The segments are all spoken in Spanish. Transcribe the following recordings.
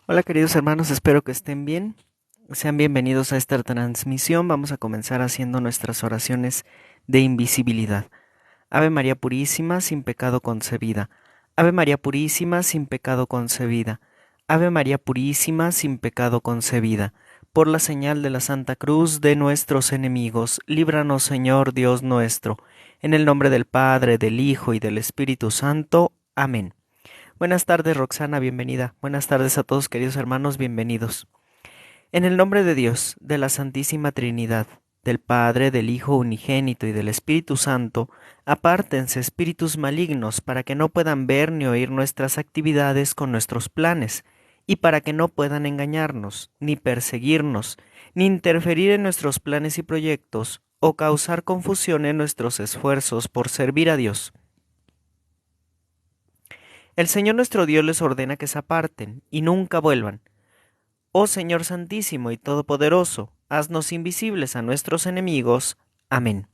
Hola queridos hermanos, espero que estén bien. Sean bienvenidos a esta transmisión. Vamos a comenzar haciendo nuestras oraciones de invisibilidad. Ave María Purísima, sin pecado concebida. Ave María Purísima, sin pecado concebida. Ave María Purísima, sin pecado concebida. Por la señal de la Santa Cruz de nuestros enemigos, líbranos Señor Dios nuestro. En el nombre del Padre, del Hijo y del Espíritu Santo. Amén. Buenas tardes, Roxana, bienvenida. Buenas tardes a todos, queridos hermanos, bienvenidos. En el nombre de Dios, de la Santísima Trinidad, del Padre, del Hijo unigénito y del Espíritu Santo, apártense espíritus malignos para que no puedan ver ni oír nuestras actividades con nuestros planes, y para que no puedan engañarnos, ni perseguirnos, ni interferir en nuestros planes y proyectos, o causar confusión en nuestros esfuerzos por servir a Dios. El Señor nuestro Dios les ordena que se aparten y nunca vuelvan. Oh Señor Santísimo y Todopoderoso, haznos invisibles a nuestros enemigos. Amén.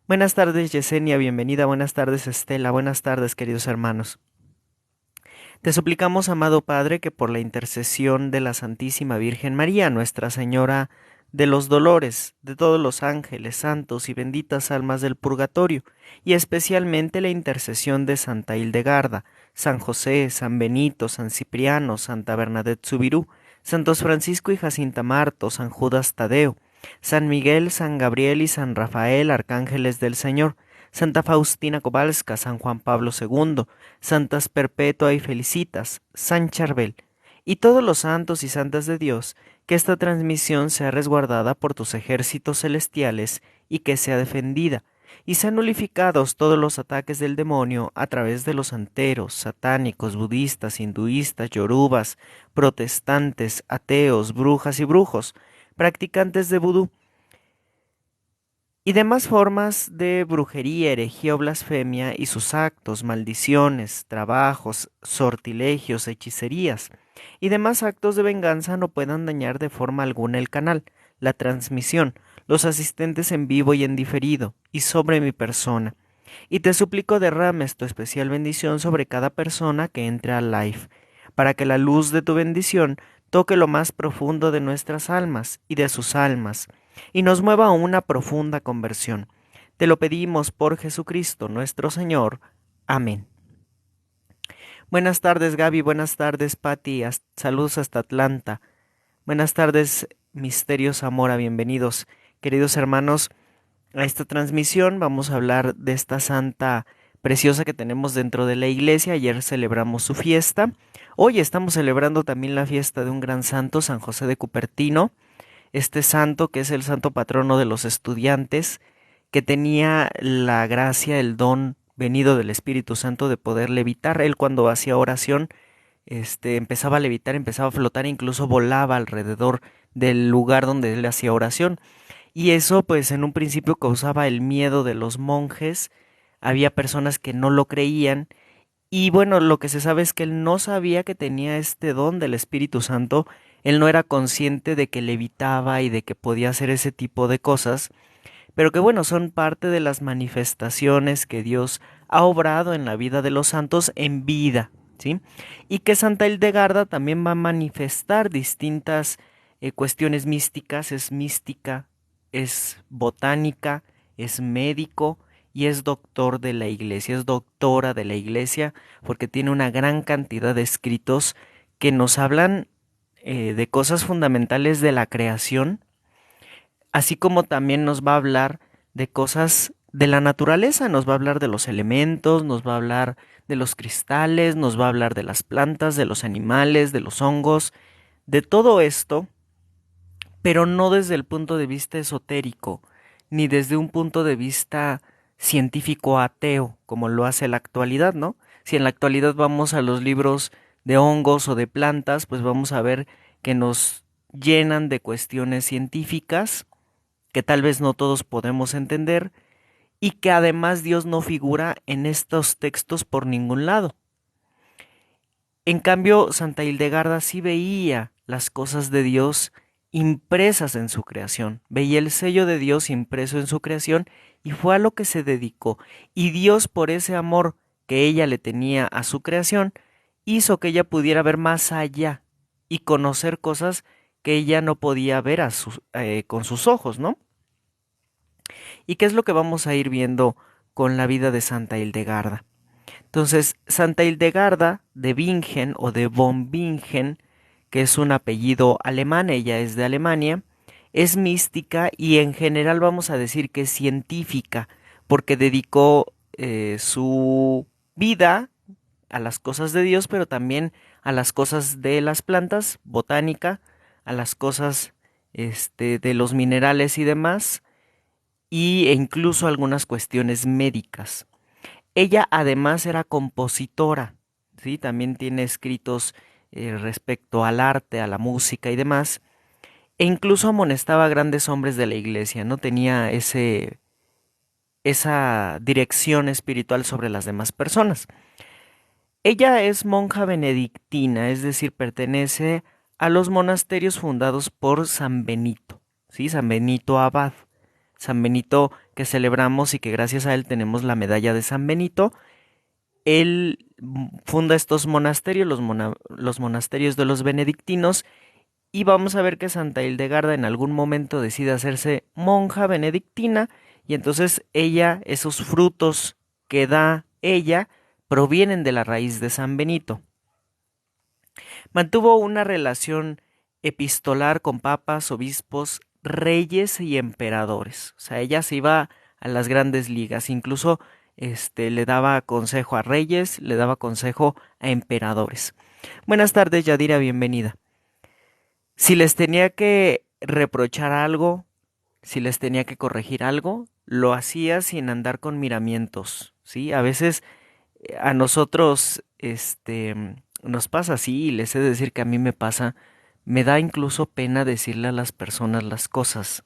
Buenas tardes, Yesenia, bienvenida. Buenas tardes, Estela. Buenas tardes, queridos hermanos. Te suplicamos, amado Padre, que por la intercesión de la Santísima Virgen María, Nuestra Señora de los Dolores, de todos los ángeles, santos y benditas almas del purgatorio, y especialmente la intercesión de Santa Hildegarda, San José, San Benito, San Cipriano, Santa Bernadette Subirú, Santos Francisco y Jacinta Marto, San Judas Tadeo, San Miguel, San Gabriel y San Rafael, arcángeles del Señor, Santa Faustina Kowalska, San Juan Pablo II, Santas Perpetua y Felicitas, San Charbel, y todos los santos y santas de Dios, que esta transmisión sea resguardada por tus ejércitos celestiales y que sea defendida, y sean nulificados todos los ataques del demonio a través de los santeros, satánicos, budistas, hinduistas, yorubas, protestantes, ateos, brujas y brujos, practicantes de vudú, y demás formas de brujería, herejía o blasfemia y sus actos, maldiciones, trabajos, sortilegios, hechicerías y demás actos de venganza no puedan dañar de forma alguna el canal, la transmisión, los asistentes en vivo y en diferido, y sobre mi persona. Y te suplico derrames tu especial bendición sobre cada persona que entre al live, para que la luz de tu bendición toque lo más profundo de nuestras almas y de sus almas, y nos mueva a una profunda conversión. Te lo pedimos por Jesucristo nuestro Señor. Amén. Buenas tardes, Gaby. Buenas tardes, Patti. Saludos hasta Atlanta. Buenas tardes, Misterios Zamora. Bienvenidos, queridos hermanos, a esta transmisión. Vamos a hablar de esta santa preciosa que tenemos dentro de la iglesia. Ayer celebramos su fiesta. Hoy estamos celebrando también la fiesta de un gran santo, San José de Cupertino. Este santo que es el santo patrono de los estudiantes, que tenía la gracia, el don venido del Espíritu Santo de poder levitar. Él cuando hacía oración, empezaba a levitar, empezaba a flotar, incluso volaba alrededor del lugar donde él hacía oración. Y eso pues en un principio causaba el miedo de los monjes. Había personas que no lo creían. Y bueno, lo que se sabe es que él no sabía que tenía este don del Espíritu Santo. Él no era consciente de que levitaba y de que podía hacer ese tipo de cosas, pero que bueno, son parte de las manifestaciones que Dios ha obrado en la vida de los santos en vida, ¿sí? Y que Santa Hildegarda también va a manifestar distintas cuestiones místicas. Es mística, es botánica, es médico y es doctor de la iglesia, es doctora de la iglesia, porque tiene una gran cantidad de escritos que nos hablan de cosas fundamentales de la creación, así como también nos va a hablar de cosas de la naturaleza. Nos va a hablar de los elementos, nos va a hablar de los cristales, nos va a hablar de las plantas, de los animales, de los hongos, de todo esto, pero no desde el punto de vista esotérico, ni desde un punto de vista científico ateo, como lo hace la actualidad, ¿no? Si en la actualidad vamos a los libros de hongos o de plantas, pues vamos a ver que nos llenan de cuestiones científicas que tal vez no todos podemos entender, y que además Dios no figura en estos textos por ningún lado. En cambio, Santa Hildegarda sí veía las cosas de Dios impresas en su creación. Veía el sello de Dios impreso en su creación y fue a lo que se dedicó. Y Dios, por ese amor que ella le tenía a su creación, hizo que ella pudiera ver más allá y conocer cosas que ella no podía ver con sus ojos, ¿no? ¿Y qué es lo que vamos a ir viendo con la vida de Santa Hildegarda? Entonces, Santa Hildegarda de Bingen o de von Bingen, que es un apellido alemán, ella es de Alemania, es mística y en general vamos a decir que es científica, porque dedicó su vida a las cosas de Dios, pero también a las cosas de las plantas, botánica, a las cosas de los minerales y demás, e incluso algunas cuestiones médicas. Ella además era compositora, ¿sí? También tiene escritos respecto al arte, a la música y demás, e incluso amonestaba a grandes hombres de la iglesia, no tenía esa dirección espiritual sobre las demás personas. Ella es monja benedictina, es decir, pertenece a los monasterios fundados por San Benito, ¿sí? San Benito Abad. San Benito que celebramos y que gracias a él tenemos la medalla de San Benito. Él funda estos monasterios, los monasterios de los benedictinos, y vamos a ver que Santa Hildegarda en algún momento decide hacerse monja benedictina, y entonces ella, esos frutos que da ella, provienen de la raíz de San Benito. Mantuvo una relación epistolar con papas, obispos, reyes y emperadores. O sea, ella se iba a las grandes ligas, incluso le daba consejo a reyes, le daba consejo a emperadores. Buenas tardes, Yadira, bienvenida. Si les tenía que reprochar algo, si les tenía que corregir algo, lo hacía sin andar con miramientos, ¿sí? A veces a nosotros, nos pasa así, y les he de decir que a mí me pasa, me da incluso pena decirle a las personas las cosas,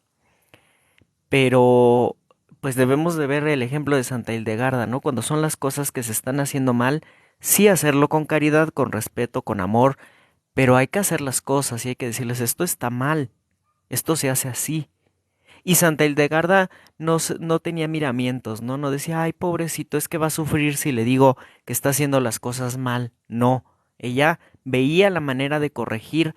pero pues debemos de ver el ejemplo de Santa Hildegarda, ¿no? Cuando son las cosas que se están haciendo mal, sí hacerlo con caridad, con respeto, con amor, pero hay que hacer las cosas y hay que decirles esto está mal, esto se hace así. Y Santa Hildegarda no tenía miramientos, ¿no? No decía, ay, pobrecito, es que va a sufrir si le digo que está haciendo las cosas mal. No, ella veía la manera de corregir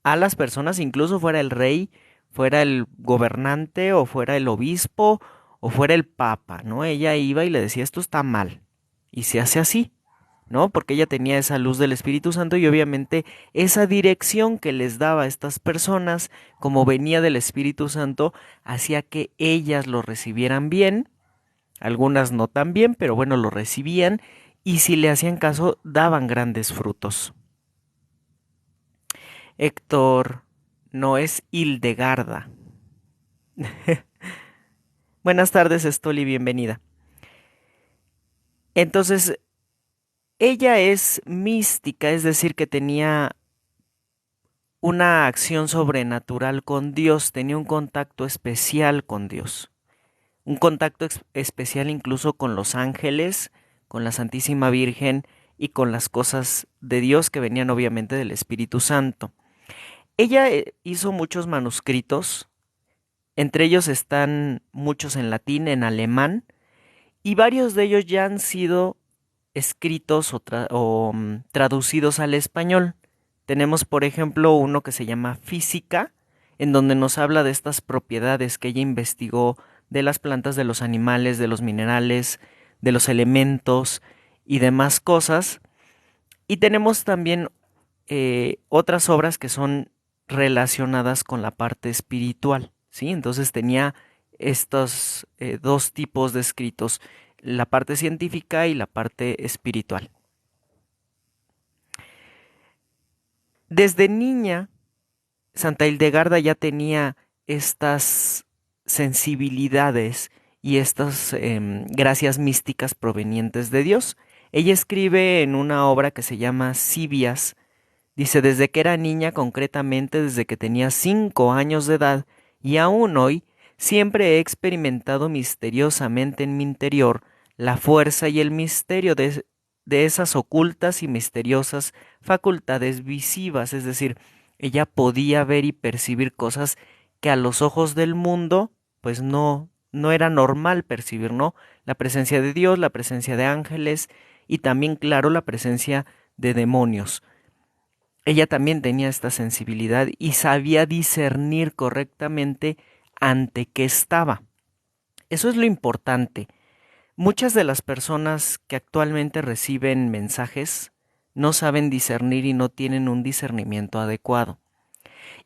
a las personas, incluso fuera el rey, fuera el gobernante, o fuera el obispo, o fuera el papa, ¿no? Ella iba y le decía, esto está mal, y se hace así, ¿no? Porque ella tenía esa luz del Espíritu Santo y obviamente esa dirección que les daba a estas personas, como venía del Espíritu Santo, hacía que ellas lo recibieran bien, algunas no tan bien, pero bueno, lo recibían y si le hacían caso, daban grandes frutos. Héctor, no es Hildegarda. Buenas tardes, Estoli, bienvenida. Entonces, ella es mística, es decir, que tenía una acción sobrenatural con Dios, tenía un contacto especial con Dios, un contacto especial incluso con los ángeles, con la Santísima Virgen y con las cosas de Dios que venían obviamente del Espíritu Santo. Ella hizo muchos manuscritos, entre ellos están muchos en latín, en alemán, y varios de ellos ya han sido escritos o traducidos al español. Tenemos, por ejemplo, uno que se llama Física, en donde nos habla de estas propiedades que ella investigó de las plantas, de los animales, de los minerales, de los elementos y demás cosas. Y tenemos también otras obras que son relacionadas con la parte espiritual, ¿sí? Entonces tenía estos dos tipos de escritos, la parte científica y la parte espiritual. Desde niña, Santa Hildegarda ya tenía estas sensibilidades y estas gracias místicas provenientes de Dios. Ella escribe en una obra que se llama Sibias. Dice, desde que era niña, concretamente desde que tenía 5 años de edad, y aún hoy, siempre he experimentado misteriosamente en mi interior la fuerza y el misterio de esas ocultas y misteriosas facultades visivas, es decir, Ella podía ver y percibir cosas que a los ojos del mundo, pues no era normal percibir, ¿no? La presencia de Dios, la presencia de ángeles y también, claro, la presencia de demonios. Ella también tenía esta sensibilidad y sabía discernir correctamente ante qué estaba. Eso es lo importante. Muchas de las personas que actualmente reciben mensajes no saben discernir y no tienen un discernimiento adecuado.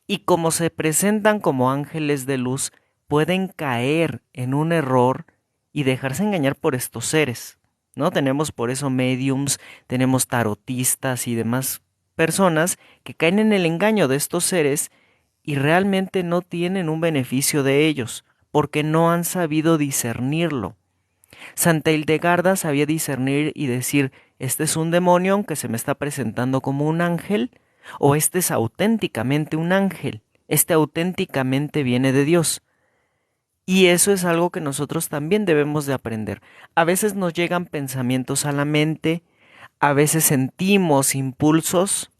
Y como se presentan como ángeles de luz, pueden caer en un error y dejarse engañar por estos seres, ¿no? Tenemos por eso mediums, tenemos tarotistas y demás personas que caen en el engaño de estos seres y realmente no tienen un beneficio de ellos, porque no han sabido discernirlo. Santa Hildegarda sabía discernir y decir, este es un demonio aunque se me está presentando como un ángel, o este es auténticamente un ángel, este auténticamente viene de Dios. Y eso es algo que nosotros también debemos de aprender. A veces nos llegan pensamientos a la mente, a veces sentimos impulsos,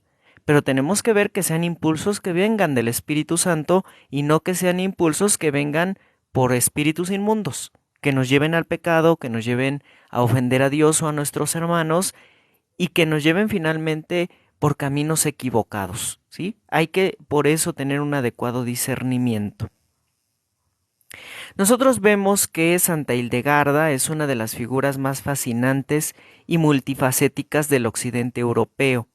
pero tenemos que ver que sean impulsos que vengan del Espíritu Santo y no que sean impulsos que vengan por espíritus inmundos, que nos lleven al pecado, que nos lleven a ofender a Dios o a nuestros hermanos y que nos lleven finalmente por caminos equivocados, ¿sí? Hay que por eso tener un adecuado discernimiento. Nosotros vemos que Santa Hildegarda es una de las figuras más fascinantes y multifacéticas del occidente europeo.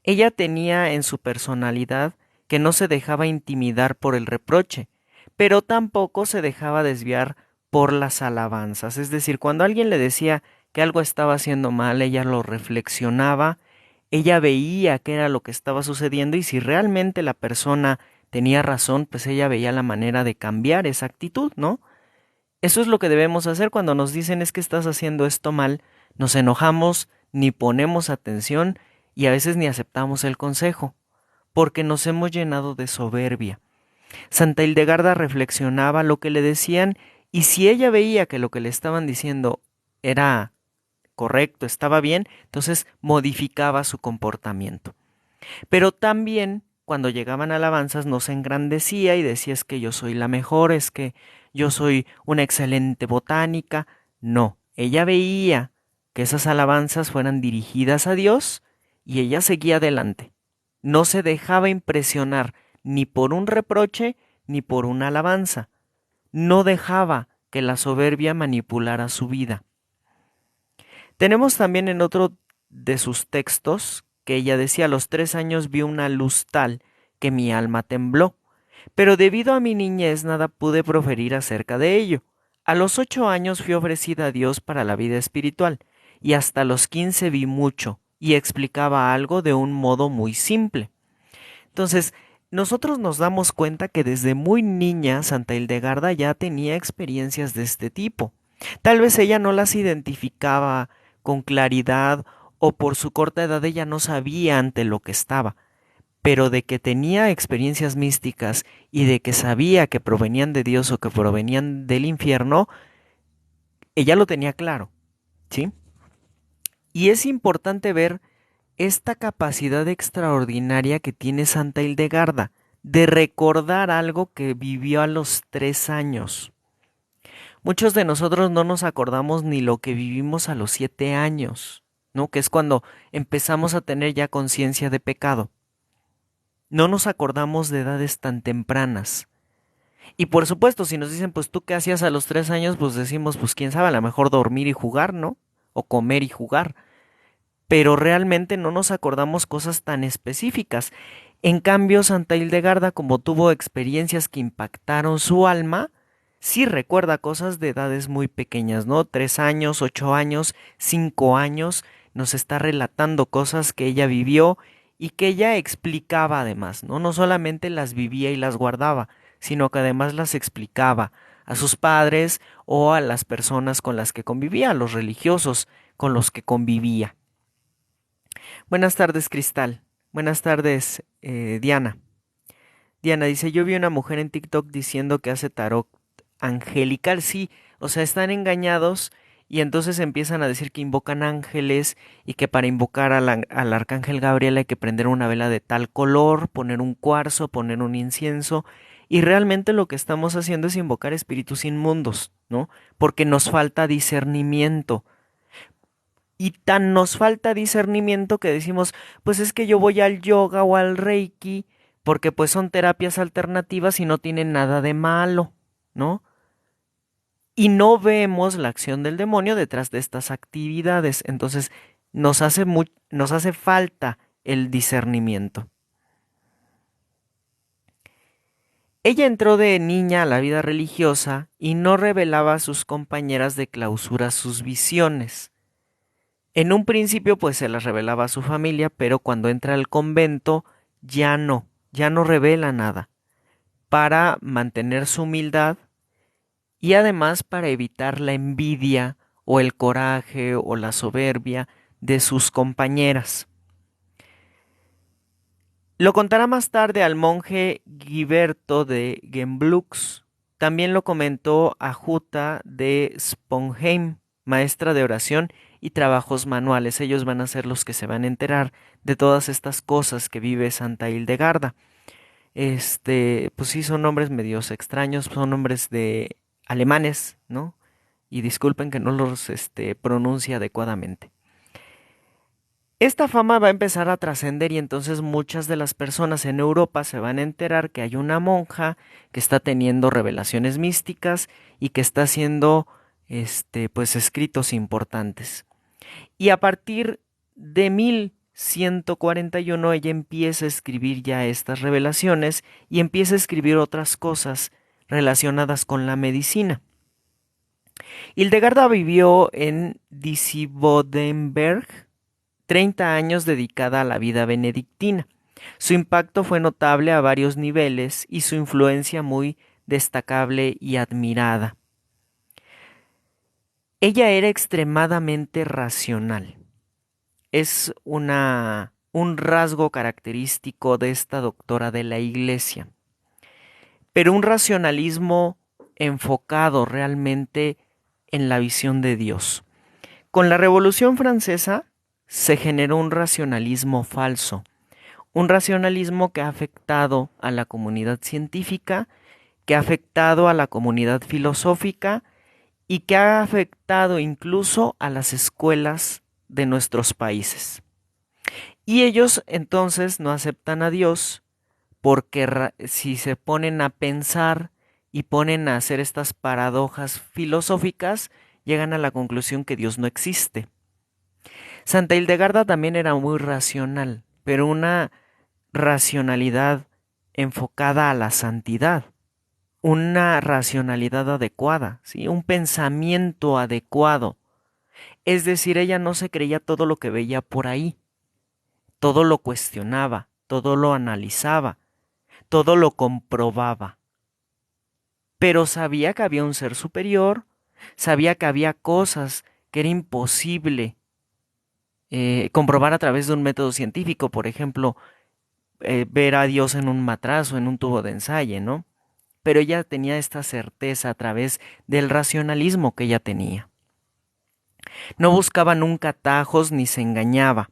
Ella tenía en su personalidad que no se dejaba intimidar por el reproche, pero tampoco se dejaba desviar por las alabanzas. Es decir, cuando alguien le decía que algo estaba haciendo mal, ella lo reflexionaba, ella veía qué era lo que estaba sucediendo y si realmente la persona tenía razón, pues ella veía la manera de cambiar esa actitud, ¿no? Eso es lo que debemos hacer cuando nos dicen es que estás haciendo esto mal, nos enojamos, ni ponemos atención y a veces ni aceptamos el consejo, porque nos hemos llenado de soberbia. Santa Hildegarda reflexionaba lo que le decían y si ella veía que lo que le estaban diciendo era correcto, estaba bien, entonces modificaba su comportamiento. Pero también cuando llegaban alabanzas no se engrandecía y decía es que yo soy la mejor, es que yo soy una excelente botánica. No, ella veía que esas alabanzas fueran dirigidas a Dios y ella seguía adelante. No se dejaba impresionar ni por un reproche ni por una alabanza. No dejaba que la soberbia manipulara su vida. Tenemos también en otro de sus textos que ella decía, a los 3 años vi una luz tal que mi alma tembló, pero debido a mi niñez nada pude proferir acerca de ello. A los 8 años fui ofrecida a Dios para la vida espiritual, y hasta los 15 vi mucho, y explicaba algo de un modo muy simple. Entonces, nosotros nos damos cuenta que desde muy niña Santa Hildegarda ya tenía experiencias de este tipo. Tal vez ella no las identificaba con claridad o por su corta edad ella no sabía ante lo que estaba, pero de que tenía experiencias místicas y de que sabía que provenían de Dios o que provenían del infierno, ella lo tenía claro, ¿sí? Y es importante ver esta capacidad extraordinaria que tiene Santa Hildegarda de recordar algo que vivió a los 3 años. Muchos de nosotros no nos acordamos ni lo que vivimos a los 7 años, ¿no? Que es cuando empezamos a tener ya conciencia de pecado. No nos acordamos de edades tan tempranas. Y por supuesto, si nos dicen, pues tú qué hacías a los 3 años, pues decimos, pues quién sabe, a lo mejor dormir y jugar, ¿no? O comer y jugar. Pero realmente no nos acordamos cosas tan específicas. En cambio, Santa Hildegarda, como tuvo experiencias que impactaron su alma, sí recuerda cosas de edades muy pequeñas, ¿no? 3 años, 8 años, 5 años, nos está relatando cosas que ella vivió y que ella explicaba además, ¿no? No solamente las vivía y las guardaba, sino que además las explicaba a sus padres o a las personas con las que convivía, a los religiosos con los que convivía. Buenas tardes, Cristal. Buenas tardes, Diana. Diana dice, yo vi una mujer en TikTok diciendo que hace tarot angelical. Sí, o sea, están engañados Y entonces empiezan a decir que invocan ángeles y que para invocar al arcángel Gabriel hay que prender una vela de tal color, poner un cuarzo, poner un incienso. Y realmente lo que estamos haciendo es invocar espíritus inmundos, ¿no? Porque nos falta discernimiento. Y tan nos falta discernimiento que decimos, pues es que yo voy al yoga o al reiki porque pues son terapias alternativas y no tienen nada de malo, ¿no? Y no vemos la acción del demonio detrás de estas actividades. Entonces nos hace falta el discernimiento. Ella entró de niña a la vida religiosa y no revelaba a sus compañeras de clausura sus visiones. En un principio pues se las revelaba a su familia, pero cuando entra al convento ya no revela nada, para mantener su humildad y además para evitar la envidia o el coraje o la soberbia de sus compañeras. Lo contará más tarde al monje Giberto de Gembloux. También lo comentó a Jutta de Sponheim, maestra de oración y trabajos manuales. Ellos van a ser los que se van a enterar de todas estas cosas que vive Santa Hildegarda. Pues sí, son nombres medios extraños, son nombres de alemanes, ¿no? Y disculpen que no los pronuncie adecuadamente. Esta fama va a empezar a trascender y entonces muchas de las personas en Europa se van a enterar que hay una monja que está teniendo revelaciones místicas y que está haciendo pues escritos importantes. Y a partir de 1141 ella empieza a escribir ya estas revelaciones y empieza a escribir otras cosas relacionadas con la medicina. Hildegarda vivió en Disibodenberg 30 años dedicada a la vida benedictina. Su impacto fue notable a varios niveles y su influencia muy destacable y admirada. Ella era extremadamente racional. Es un rasgo característico de esta doctora de la Iglesia, pero un racionalismo enfocado realmente en la visión de Dios. Con la Revolución Francesa se generó un racionalismo falso, un racionalismo que ha afectado a la comunidad científica, que ha afectado a la comunidad filosófica y que ha afectado incluso a las escuelas de nuestros países. Y ellos entonces no aceptan a Dios porque si se ponen a pensar y ponen a hacer estas paradojas filosóficas, llegan a la conclusión que Dios no existe. Santa Hildegarda también era muy racional, pero una racionalidad enfocada a la santidad, una racionalidad adecuada, ¿sí? Un pensamiento adecuado. Es decir, ella no se creía todo lo que veía por ahí, todo lo cuestionaba, todo lo analizaba, todo lo comprobaba. Pero sabía que había un ser superior, sabía que había cosas que era imposible comprobar a través de un método científico, por ejemplo, ver a Dios en un matraz o en un tubo de ensayo, ¿no? Pero ella tenía esta certeza a través del racionalismo que ella tenía. No buscaba nunca atajos ni se engañaba.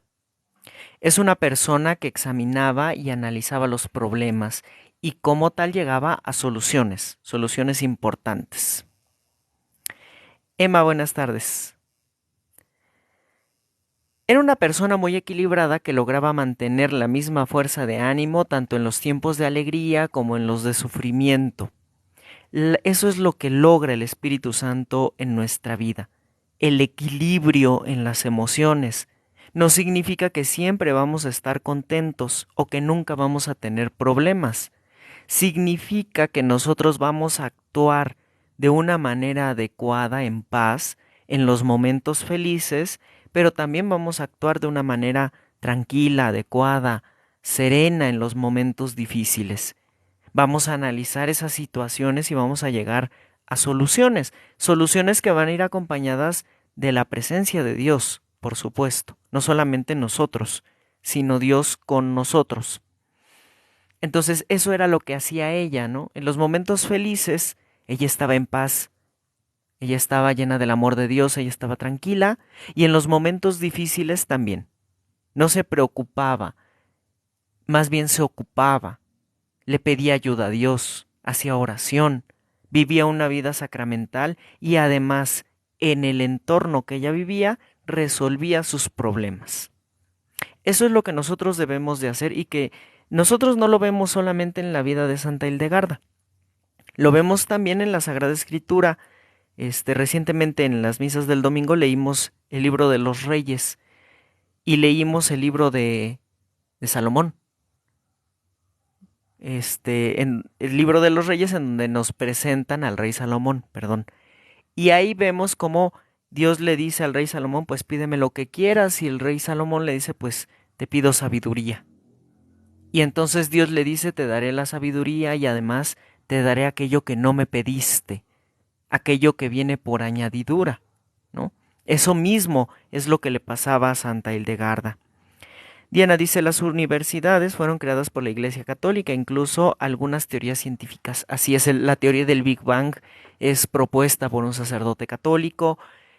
Es una persona que examinaba y analizaba los problemas y como tal llegaba a soluciones importantes. Emma, buenas tardes. Era una persona muy equilibrada que lograba mantener la misma fuerza de ánimo tanto en los tiempos de alegría como en los de sufrimiento. Eso es lo que logra el Espíritu Santo en nuestra vida, el equilibrio en las emociones. No significa que siempre vamos a estar contentos o que nunca vamos a tener problemas. Significa que nosotros vamos a actuar de una manera adecuada, en paz, en los momentos felices, pero también vamos a actuar de una manera tranquila, adecuada, serena en los momentos difíciles. Vamos a analizar esas situaciones y vamos a llegar a soluciones, soluciones que van a ir acompañadas de la presencia de Dios, por supuesto, no solamente nosotros, sino Dios con nosotros. Entonces eso era lo que hacía ella, ¿no? En los momentos felices ella estaba en paz, Ella estaba llena del amor de Dios, ella estaba tranquila y en los momentos difíciles también. No se preocupaba, más bien se ocupaba, le pedía ayuda a Dios, hacía oración, vivía una vida sacramental y además en el entorno que ella vivía resolvía sus problemas. Eso es lo que nosotros debemos de hacer y que nosotros no lo vemos solamente en la vida de Santa Hildegarda, lo vemos también en la Sagrada Escritura. Recientemente en las misas del domingo leímos el libro de los Reyes y leímos el libro de Salomón. En el libro de los Reyes en donde nos presentan al rey Salomón, perdón. Y ahí vemos cómo Dios le dice al rey Salomón, pues pídeme lo que quieras, y el rey Salomón le dice, pues te pido sabiduría. Y entonces Dios le dice, te daré la sabiduría y además te daré aquello que no me pediste, aquello que viene por añadidura, ¿no? Eso mismo es lo que le pasaba a Santa Hildegarda. Diana dice, las universidades fueron creadas por la Iglesia Católica, incluso algunas teorías científicas. Así es, la teoría del Big Bang es propuesta por un sacerdote católico.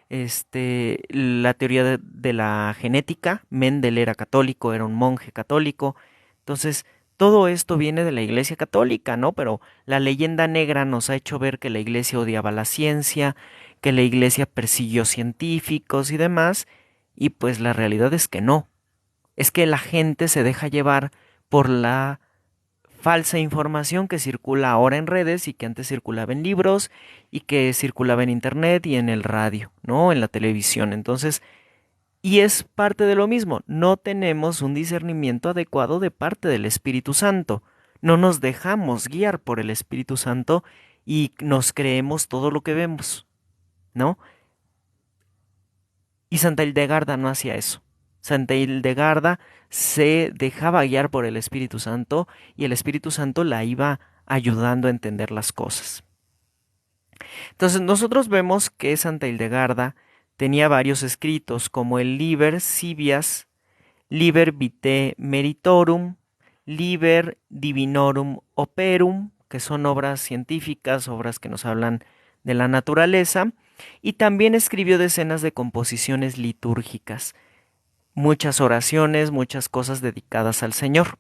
La teoría de la genética, Mendel era católico, era un monje católico. Entonces, todo esto viene de la Iglesia Católica, ¿no? Pero la leyenda negra nos ha hecho ver que la Iglesia odiaba la ciencia, que la Iglesia persiguió científicos y demás, y pues la realidad es que no. Es que la gente se deja llevar por la falsa información que circula ahora en redes y que antes circulaba en libros y que circulaba en internet y en el radio, ¿no? En la televisión. Entonces, y es parte de lo mismo, no tenemos un discernimiento adecuado de parte del Espíritu Santo. No nos dejamos guiar por el Espíritu Santo y nos creemos todo lo que vemos, ¿no? Y Santa Hildegarda no hacía eso. Santa Hildegarda se dejaba guiar por el Espíritu Santo y el Espíritu Santo la iba ayudando a entender las cosas. Entonces nosotros vemos que Santa Hildegarda tenía varios escritos como el Liber Sibias, Liber Vitae Meritorum, Liber Divinorum Operum, que son obras científicas, obras que nos hablan de la naturaleza, y también escribió decenas de composiciones litúrgicas, muchas oraciones, muchas cosas dedicadas al Señor.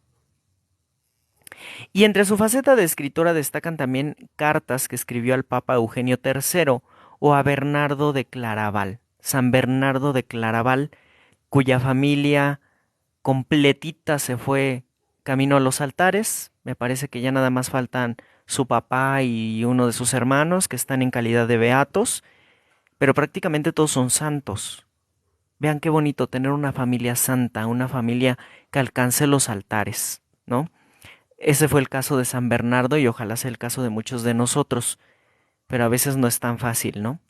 Y entre su faceta de escritora destacan también cartas que escribió al Papa Eugenio III o a Bernardo de Claraval, San Bernardo de Claraval, cuya familia completita se fue camino a los altares. Me parece que ya nada más faltan su papá y uno de sus hermanos que están en calidad de beatos, pero prácticamente todos son santos. Vean qué bonito tener una familia santa, una familia que alcance los altares, ¿no? Ese fue el caso de San Bernardo y ojalá sea el caso de muchos de nosotros, pero a veces no es tan fácil, ¿no?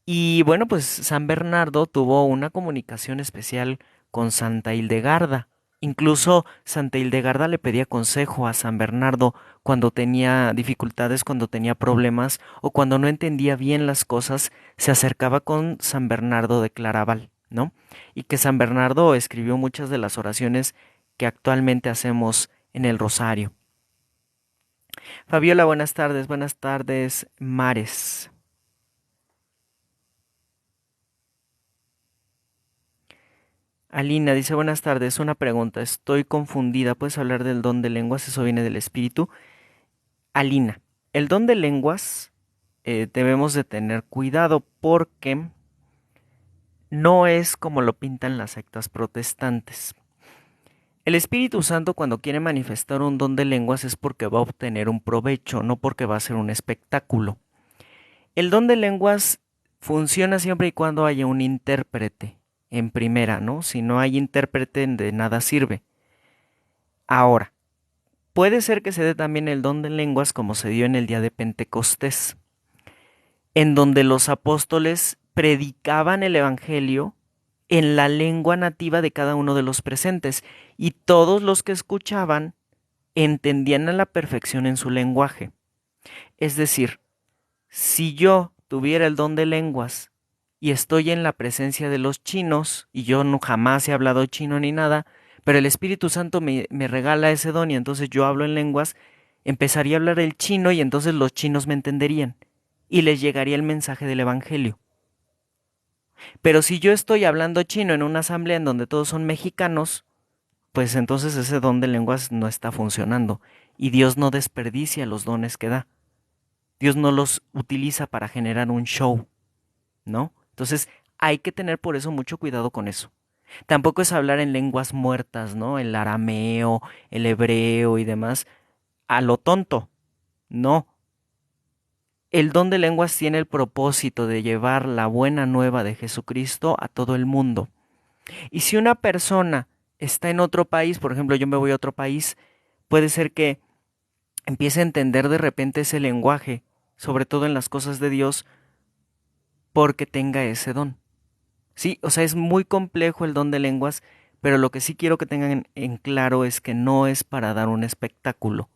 Y bueno, pues San Bernardo tuvo una comunicación especial con Santa Hildegarda. Incluso Santa Hildegarda le pedía consejo a San Bernardo cuando tenía dificultades, cuando tenía problemas o cuando no entendía bien las cosas, se acercaba con San Bernardo de Claraval, ¿no? Y que San Bernardo escribió muchas de las oraciones que actualmente hacemos en el rosario. Fabiola, buenas tardes, Mares. Alina dice, buenas tardes, una pregunta, estoy confundida, ¿puedes hablar del don de lenguas? ¿Eso viene del espíritu? Alina, el don de lenguas debemos de tener cuidado porque no es como lo pintan las sectas protestantes. El Espíritu Santo cuando quiere manifestar un don de lenguas es porque va a obtener un provecho, no porque va a ser un espectáculo. El don de lenguas funciona siempre y cuando haya un intérprete en primera, ¿no? Si no hay intérprete, de nada sirve. Ahora, puede ser que se dé también el don de lenguas como se dio en el día de Pentecostés, en donde los apóstoles predicaban el Evangelio en la lengua nativa de cada uno de los presentes y todos los que escuchaban entendían a la perfección en su lenguaje. Es decir, si yo tuviera el don de lenguas y estoy en la presencia de los chinos, y yo no jamás he hablado chino ni nada, pero el Espíritu Santo me regala ese don y entonces yo hablo en lenguas, empezaría a hablar el chino y entonces los chinos me entenderían. y les llegaría el mensaje del Evangelio. Pero si yo estoy hablando chino en una asamblea en donde todos son mexicanos, pues entonces ese don de lenguas no está funcionando y Dios no desperdicia los dones que da. Dios no los utiliza para generar un show, ¿no? Entonces hay que tener por eso mucho cuidado con eso. Tampoco es hablar en lenguas muertas, ¿no? El arameo, el hebreo y demás, a lo tonto. No. El don de lenguas tiene el propósito de llevar la buena nueva de Jesucristo a todo el mundo. Y si una persona está en otro país, por ejemplo, yo me voy a otro país, puede ser que empiece a entender de repente ese lenguaje, sobre todo en las cosas de Dios, porque tenga ese don. Sí, o sea, es muy complejo el don de lenguas, pero lo que sí quiero que tengan en claro es que no es para dar un espectáculo,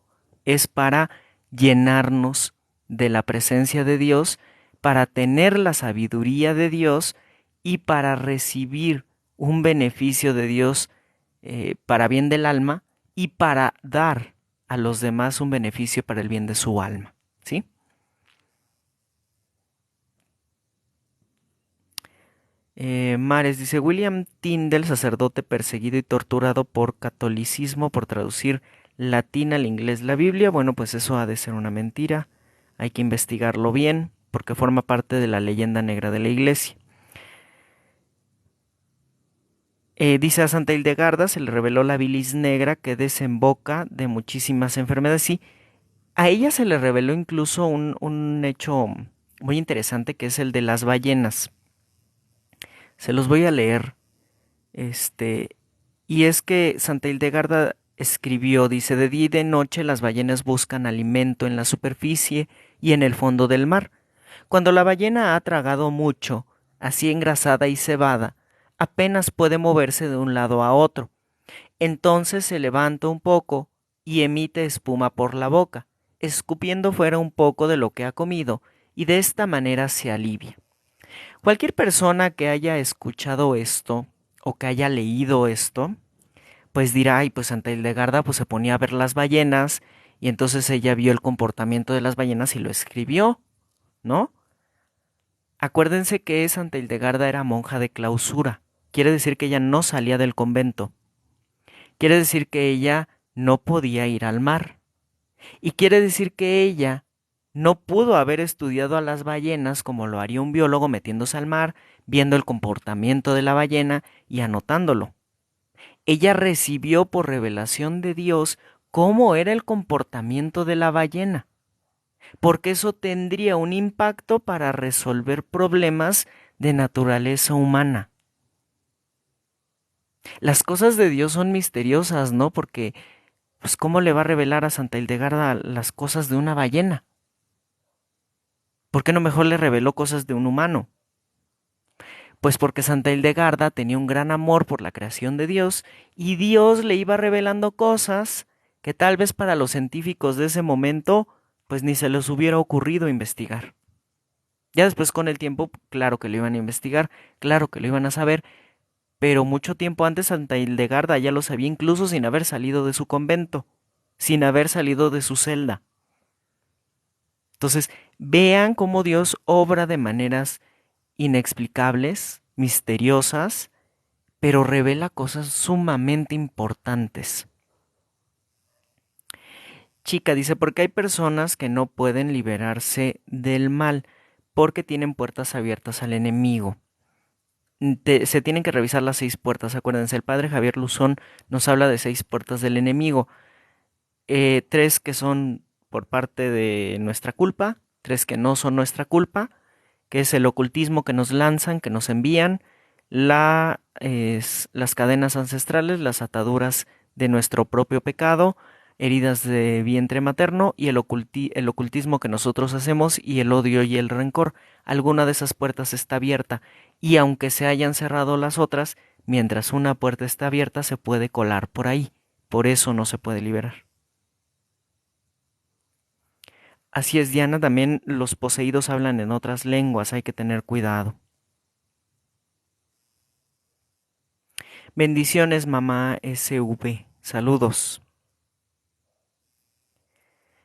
es para llenarnos de la presencia de Dios, para tener la sabiduría de Dios y para recibir un beneficio de Dios para bien del alma y para dar a los demás un beneficio para el bien de su alma. ¿Sí? Mares dice, William Tyndale, sacerdote perseguido y torturado por catolicismo por traducir latín al inglés la Biblia. Bueno, pues eso ha de ser una mentira. Hay que investigarlo bien porque forma parte de la leyenda negra de la iglesia. Dice a Santa Hildegarda, se le reveló la bilis negra que desemboca de muchísimas enfermedades. Sí, a ella se le reveló incluso un hecho muy interesante que es el de las ballenas. Se los voy a leer. Este, y es que Santa Hildegarda escribió, dice, de día y de noche las ballenas buscan alimento en la superficie y en el fondo del mar. Cuando la ballena ha tragado mucho, así engrasada y cebada, apenas puede moverse de un lado a otro. Entonces se levanta un poco y emite espuma por la boca, escupiendo fuera un poco de lo que ha comido, y de esta manera se alivia. Cualquier persona que haya escuchado esto o que haya leído esto, pues dirá, ay, pues Santa Hildegarda pues se ponía a ver las ballenas y entonces ella vio el comportamiento de las ballenas y lo escribió, ¿no? Acuérdense que Santa Hildegarda era monja de clausura, quiere decir que ella no salía del convento, quiere decir que ella no podía ir al mar y quiere decir que ella no pudo haber estudiado a las ballenas como lo haría un biólogo metiéndose al mar, viendo el comportamiento de la ballena y anotándolo. Ella recibió por revelación de Dios cómo era el comportamiento de la ballena, porque eso tendría un impacto para resolver problemas de naturaleza humana. Las cosas de Dios son misteriosas, ¿no? Porque, pues, ¿cómo le va a revelar a Santa Hildegarda las cosas de una ballena? ¿Por qué no mejor le reveló cosas de un humano? Pues porque Santa Hildegarda tenía un gran amor por la creación de Dios y Dios le iba revelando cosas que tal vez para los científicos de ese momento pues ni se les hubiera ocurrido investigar. Ya después con el tiempo, claro que lo iban a investigar, claro que lo iban a saber, pero mucho tiempo antes Santa Hildegarda ya lo sabía incluso sin haber salido de su convento, sin haber salido de su celda. Entonces, vean cómo Dios obra de maneras inexplicables, misteriosas, pero revela cosas sumamente importantes. Chica dice, porque hay personas que no pueden liberarse del mal porque tienen puertas abiertas al enemigo. Se tienen que revisar las 6 puertas, acuérdense, el padre Javier Luzón nos habla de 6 puertas del enemigo. 3 que son por parte de nuestra culpa, 3 que no son nuestra culpa, que es el ocultismo que nos lanzan, que nos envían, las cadenas ancestrales, las ataduras de nuestro propio pecado, heridas de vientre materno y el ocultismo que nosotros hacemos y el odio y el rencor. Alguna de esas puertas está abierta y aunque se hayan cerrado las otras, mientras una puerta está abierta se puede colar por ahí. Por eso no se puede liberar. Así es, Diana, también los poseídos hablan en otras lenguas, hay que tener cuidado. Bendiciones, mamá SV. Saludos.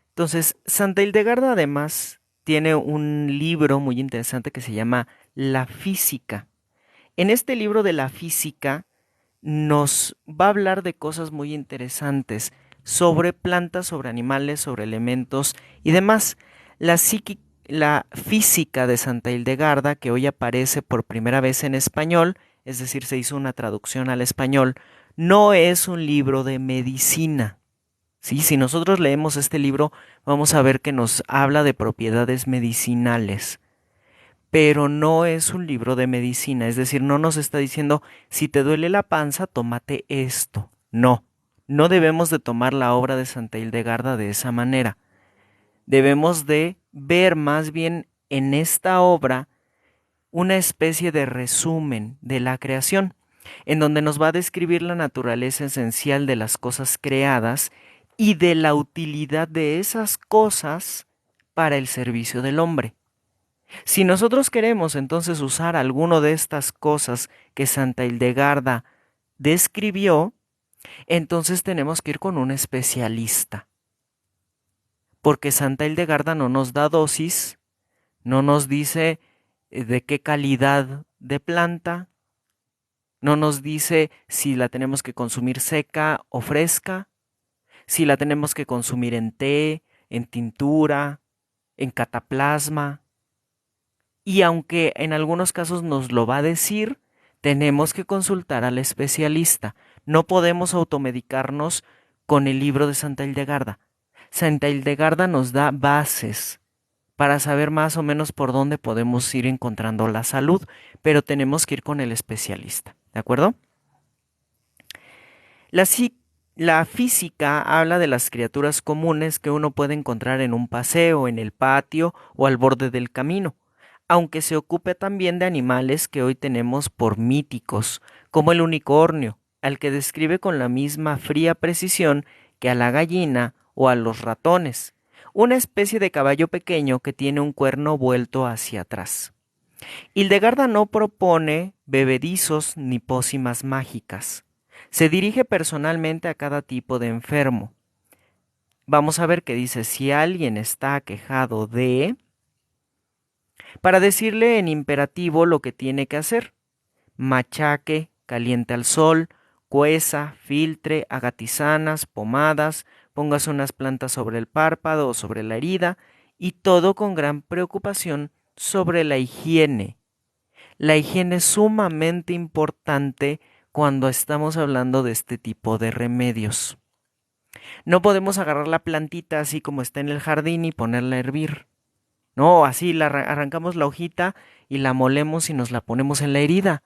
Entonces, Santa Hildegarda además tiene un libro muy interesante que se llama La Física. En este libro de la física nos va a hablar de cosas muy interesantes sobre plantas, sobre animales, sobre elementos y demás. La física de Santa Hildegarda, que hoy aparece por primera vez en español, es decir, se hizo una traducción al español, no es un libro de medicina. ¿Sí? Si nosotros leemos este libro, vamos a ver que nos habla de propiedades medicinales, pero no es un libro de medicina, es decir, no nos está diciendo si te duele la panza, tómate esto. No, no debemos de tomar la obra de Santa Hildegarda de esa manera. Debemos de ver más bien en esta obra una especie de resumen de la creación, en donde nos va a describir la naturaleza esencial de las cosas creadas y de la utilidad de esas cosas para el servicio del hombre. Si nosotros queremos entonces usar alguno de estas cosas que Santa Hildegarda describió, entonces tenemos que ir con un especialista. Porque Santa Hildegarda no nos da dosis, no nos dice de qué calidad de planta, no nos dice si la tenemos que consumir seca o fresca, si la tenemos que consumir en té, en tintura, en cataplasma. Y aunque en algunos casos nos lo va a decir, tenemos que consultar al especialista. No podemos automedicarnos con el libro de Santa Hildegarda. Santa Hildegarda nos da bases para saber más o menos por dónde podemos ir encontrando la salud, pero tenemos que ir con el especialista, ¿de acuerdo? La física habla de las criaturas comunes que uno puede encontrar en un paseo, en el patio o al borde del camino, aunque se ocupe también de animales que hoy tenemos por míticos, como el unicornio, al que describe con la misma fría precisión que a la gallina o a los ratones, una especie de caballo pequeño que tiene un cuerno vuelto hacia atrás. Hildegarda no propone bebedizos ni pócimas mágicas. Se dirige personalmente a cada tipo de enfermo. Vamos a ver qué dice: si alguien está aquejado de... para decirle en imperativo lo que tiene que hacer: machaque, caliente al sol, cueza, filtre, haga tisanas, pomadas, póngase unas plantas sobre el párpado o sobre la herida, y todo con gran preocupación sobre la higiene. La higiene es sumamente importante cuando estamos hablando de este tipo de remedios. No podemos agarrar la plantita así como está en el jardín y ponerla a hervir. No, así arrancamos la hojita y la molemos y nos la ponemos en la herida.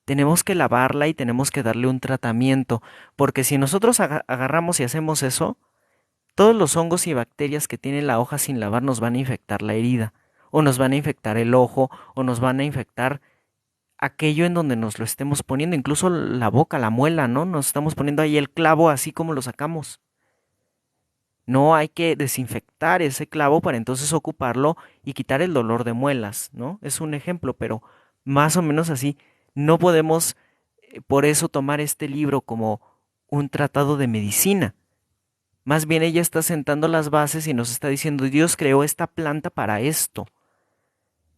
Tenemos que lavarla y tenemos que darle un tratamiento, porque si nosotros agarramos y hacemos eso, todos los hongos y bacterias que tiene la hoja sin lavar nos van a infectar la herida, o nos van a infectar el ojo, o nos van a infectar aquello en donde nos lo estemos poniendo, incluso la boca, la muela, ¿no? Nos estamos poniendo ahí el clavo así como lo sacamos. No, hay que desinfectar ese clavo para entonces ocuparlo y quitar el dolor de muelas, ¿no? Es un ejemplo, pero más o menos así. No podemos por eso tomar este libro como un tratado de medicina. Más bien ella está sentando las bases y nos está diciendo: Dios creó esta planta para esto.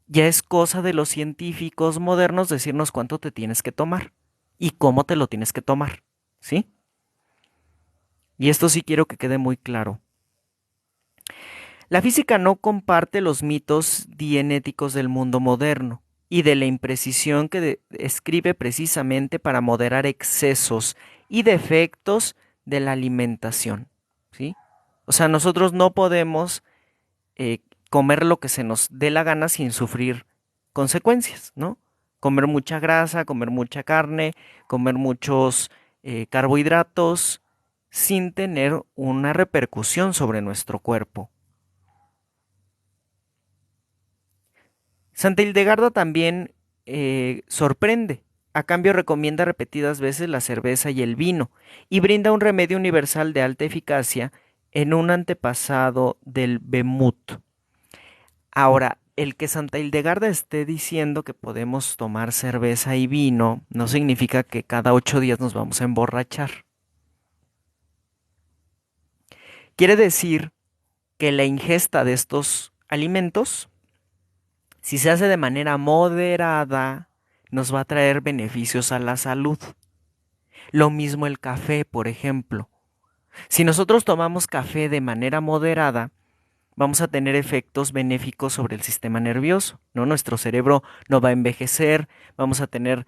Ya es cosa de los científicos modernos decirnos cuánto te tienes que tomar y cómo te lo tienes que tomar, ¿sí? Y esto sí quiero que quede muy claro. La física no comparte los mitos dienéticos del mundo moderno y de la imprecisión que escribe precisamente para moderar excesos y defectos de la alimentación, ¿sí? O sea, nosotros no podemos eh, comer lo que se nos dé la gana sin sufrir consecuencias, ¿no? Comer mucha grasa, comer mucha carne, comer muchos carbohidratos sin tener una repercusión sobre nuestro cuerpo. Santa Hildegarda también sorprende. A cambio recomienda repetidas veces la cerveza y el vino y brinda un remedio universal de alta eficacia en un antepasado del Bemut. Ahora, el que Santa Hildegarda esté diciendo que podemos tomar cerveza y vino no significa que cada 8 días nos vamos a emborrachar. Quiere decir que la ingesta de estos alimentos, si se hace de manera moderada, nos va a traer beneficios a la salud. Lo mismo el café, por ejemplo. Si nosotros tomamos café de manera moderada, vamos a tener efectos benéficos sobre el sistema nervioso, ¿no? Nuestro cerebro no va a envejecer, vamos a tener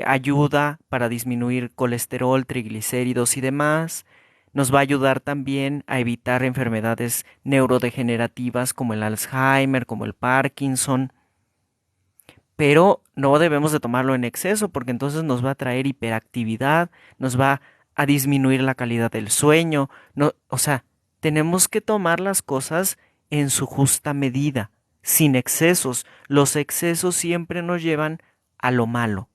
ayuda para disminuir colesterol, triglicéridos y demás. Nos va a ayudar también a evitar enfermedades neurodegenerativas como el Alzheimer, como el Parkinson. Pero no debemos de tomarlo en exceso porque entonces nos va a traer hiperactividad, nos va a disminuir la calidad del sueño. No, o sea, tenemos que tomar las cosas en su justa medida, sin excesos. Los excesos siempre nos llevan a lo malo.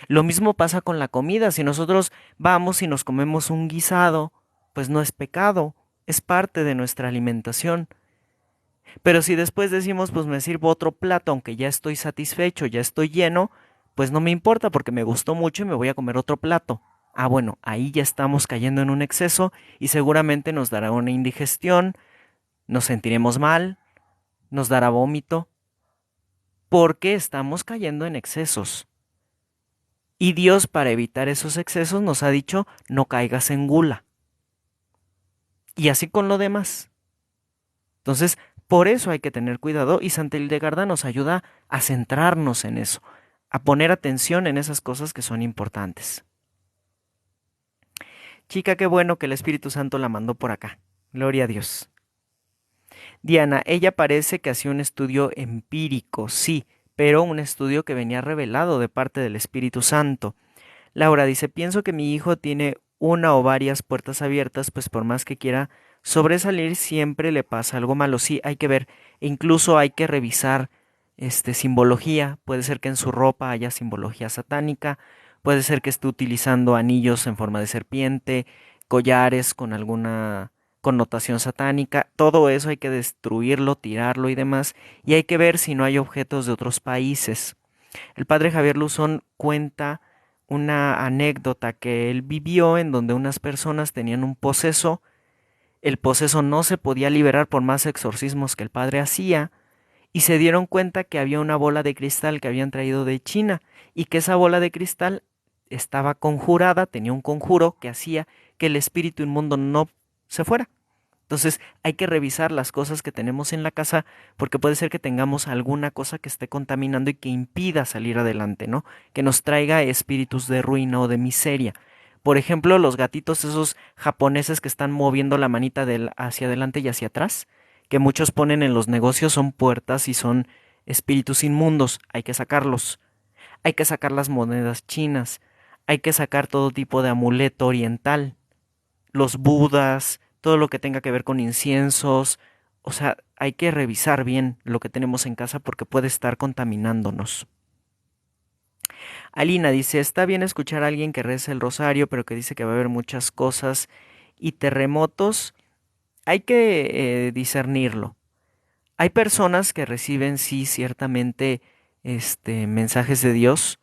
Lo mismo pasa con la comida. Si nosotros vamos y nos comemos un guisado, pues no es pecado, es parte de nuestra alimentación. Pero si después decimos, pues me sirvo otro plato, aunque ya estoy satisfecho, ya estoy lleno, pues no me importa porque me gustó mucho y me voy a comer otro plato. Ah, bueno, ahí ya estamos cayendo en un exceso y seguramente nos dará una indigestión, nos sentiremos mal, nos dará vómito, porque estamos cayendo en excesos. Y Dios, para evitar esos excesos, nos ha dicho, no caigas en gula. Y así con lo demás. Entonces, por eso hay que tener cuidado y Santa Hildegarda nos ayuda a centrarnos en eso, a poner atención en esas cosas que son importantes. Chica, qué bueno que el Espíritu Santo la mandó por acá. Gloria a Dios. Diana, ella parece que hacía un estudio empírico, sí, pero un estudio que venía revelado de parte del Espíritu Santo. Laura dice, pienso que mi hijo tiene una o varias puertas abiertas, pues por más que quiera sobresalir, siempre le pasa algo malo. Sí, hay que ver, e incluso hay que revisar simbología. Puede ser que en su ropa haya simbología satánica, puede ser que esté utilizando anillos en forma de serpiente, collares con alguna connotación satánica. Todo eso hay que destruirlo, tirarlo y demás, y hay que ver si no hay objetos de otros países. El padre Javier Luzón cuenta una anécdota que él vivió en donde unas personas tenían un poseso, el poseso no se podía liberar por más exorcismos que el padre hacía, y se dieron cuenta que había una bola de cristal que habían traído de China, y que esa bola de cristal estaba conjurada, tenía un conjuro que hacía que el espíritu inmundo no se fuera. Entonces hay que revisar las cosas que tenemos en la casa porque puede ser que tengamos alguna cosa que esté contaminando y que impida salir adelante, ¿no? Que nos traiga espíritus de ruina o de miseria. Por ejemplo, los gatitos esos japoneses que están moviendo la manita hacia adelante y hacia atrás, que muchos ponen en los negocios, son puertas y son espíritus inmundos. Hay que sacarlos. Hay que sacar las monedas chinas. Hay que sacar todo tipo de amuleto oriental. Los budas, todo lo que tenga que ver con inciensos. O sea, hay que revisar bien lo que tenemos en casa porque puede estar contaminándonos. Alina dice, está bien escuchar a alguien que reza el rosario, pero que dice que va a haber muchas cosas y terremotos. Hay que discernirlo. Hay personas que reciben, sí, ciertamente, mensajes de Dios,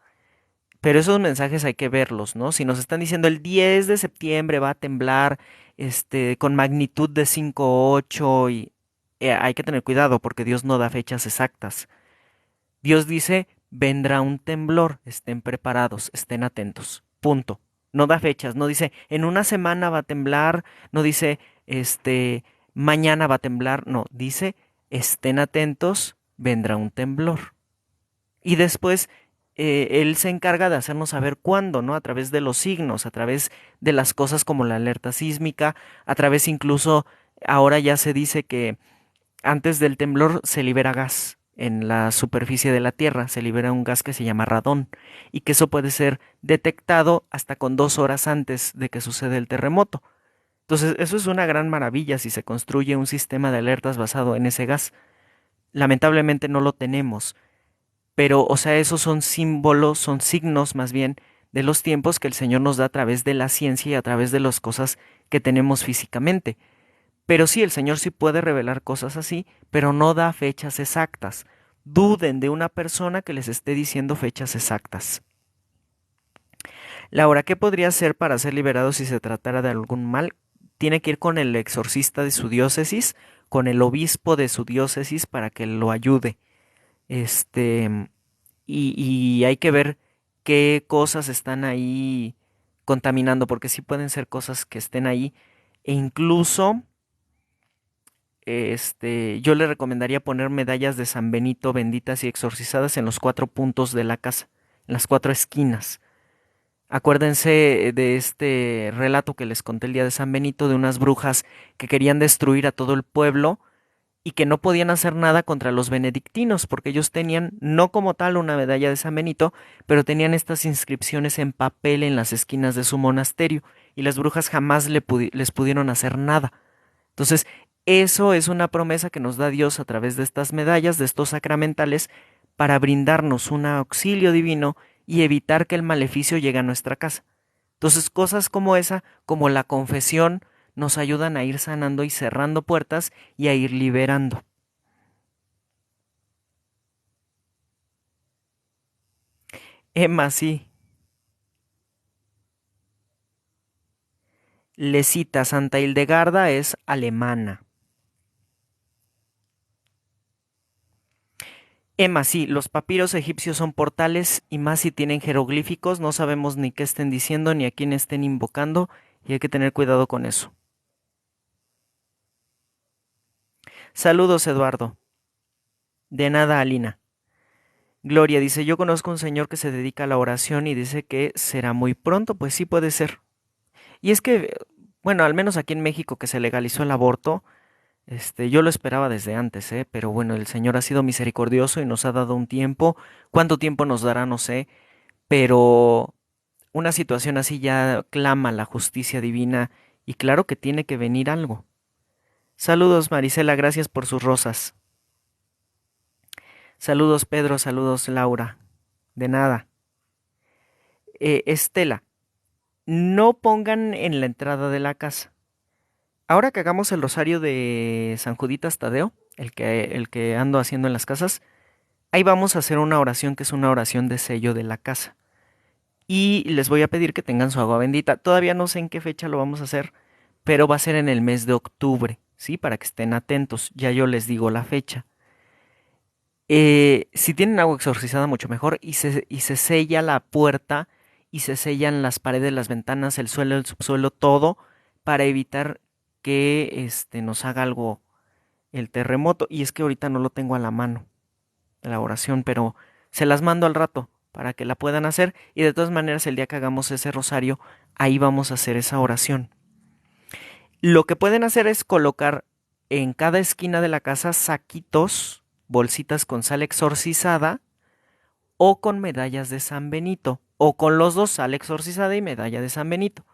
pero esos mensajes hay que verlos, ¿no? Si nos están diciendo el 10 de septiembre va a temblar, con magnitud de 5,8 y hay que tener cuidado porque Dios no da fechas exactas. Dios dice, vendrá un temblor, estén preparados, estén atentos, punto. No da fechas, no dice, en una semana va a temblar, no dice, mañana va a temblar, no, dice, estén atentos, vendrá un temblor. Y después él se encarga de hacernos saber cuándo, ¿no? A través de los signos, a través de las cosas como la alerta sísmica, a través incluso, ahora ya se dice que antes del temblor se libera gas en la superficie de la Tierra, se libera un gas que se llama radón y que eso puede ser detectado hasta con 2 horas antes de que suceda el terremoto. Entonces, eso es una gran maravilla si se construye un sistema de alertas basado en ese gas. Lamentablemente no lo tenemos, pero, o sea, esos son símbolos, son signos más bien de los tiempos que el Señor nos da a través de la ciencia y a través de las cosas que tenemos físicamente. Pero sí, el Señor sí puede revelar cosas así, pero no da fechas exactas. Duden de una persona que les esté diciendo fechas exactas. Laura, ¿qué podría hacer para ser liberado si se tratara de algún mal? Tiene que ir con el exorcista de su diócesis, con el obispo de su diócesis para que lo ayude. Este, y hay que ver qué cosas están ahí contaminando, porque sí pueden ser cosas que estén ahí. E incluso, yo le recomendaría poner medallas de San Benito benditas y exorcizadas en los 4 puntos de la casa, en las 4 esquinas. Acuérdense de este relato que les conté el día de San Benito de unas brujas que querían destruir a todo el pueblo y que no podían hacer nada contra los benedictinos porque ellos tenían no como tal una medalla de San Benito, pero tenían estas inscripciones en papel en las esquinas de su monasterio y las brujas jamás les pudieron hacer nada. Entonces, eso es una promesa que nos da Dios a través de estas medallas, de estos sacramentales, para brindarnos un auxilio divino y evitar que el maleficio llegue a nuestra casa. Entonces, cosas como esa, como la confesión, nos ayudan a ir sanando y cerrando puertas y a ir liberando. Emma, sí. Lesita Santa Hildegarda es alemana. Emma, sí, los papiros egipcios son portales y más si tienen jeroglíficos, no sabemos ni qué estén diciendo ni a quién estén invocando y hay que tener cuidado con eso. Saludos, Eduardo. De nada, Alina. Gloria dice, yo conozco un señor que se dedica a la oración y dice que será muy pronto, pues sí puede ser. Y es que, bueno, al menos aquí en México que se legalizó el aborto, yo lo esperaba desde antes, ¿eh? Pero bueno, el Señor ha sido misericordioso y nos ha dado un tiempo. ¿Cuánto tiempo nos dará? No sé. Pero una situación así ya clama la justicia divina y claro que tiene que venir algo. Saludos, Marisela, gracias por sus rosas. Saludos, Pedro, saludos, Laura. De nada. Estela, no pongan en la entrada de la casa. Ahora que hagamos el rosario de San Juditas Tadeo, el que ando haciendo en las casas, ahí vamos a hacer una oración que es una oración de sello de la casa. Y les voy a pedir que tengan su agua bendita. Todavía no sé en qué fecha lo vamos a hacer, pero va a ser en el mes de octubre, ¿sí? Para que estén atentos. Ya yo les digo la fecha. Si tienen agua exorcizada, mucho mejor. Y se sella la puerta y se sellan las paredes, las ventanas, el suelo, el subsuelo, todo para evitar que nos haga algo el terremoto. Y es que ahorita no lo tengo a la mano, la oración, pero se las mando al rato para que la puedan hacer. Y de todas maneras, el día que hagamos ese rosario, ahí vamos a hacer esa oración. Lo que pueden hacer es colocar en cada esquina de la casa saquitos, bolsitas con sal exorcizada o con medallas de San Benito o con los dos, sal exorcizada y medalla de San Benito.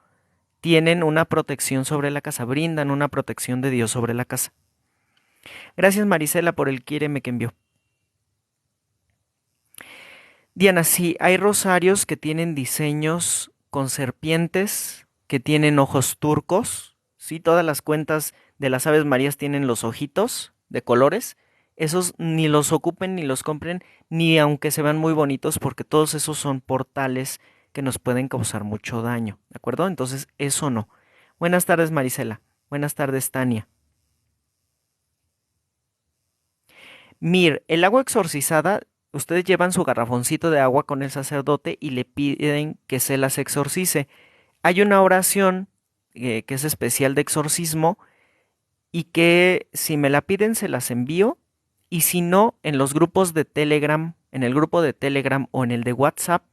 Tienen una protección sobre la casa, brindan una protección de Dios sobre la casa. Gracias, Marisela, por el quíreme que envió. Diana, sí, hay rosarios que tienen diseños con serpientes, que tienen ojos turcos. Sí, todas las cuentas de las Aves Marías tienen los ojitos de colores. Esos ni los ocupen ni los compren, ni aunque se vean muy bonitos, porque todos esos son portales que nos pueden causar mucho daño. ¿De acuerdo? Entonces, eso no. Buenas tardes, Marisela. Buenas tardes, Tania. Mir, el agua exorcizada, ustedes llevan su garrafoncito de agua con el sacerdote y le piden que se las exorcice. Hay una oración que es especial de exorcismo y que si me la piden se las envío y si no, en los grupos de Telegram, en el grupo de Telegram o en el de WhatsApp,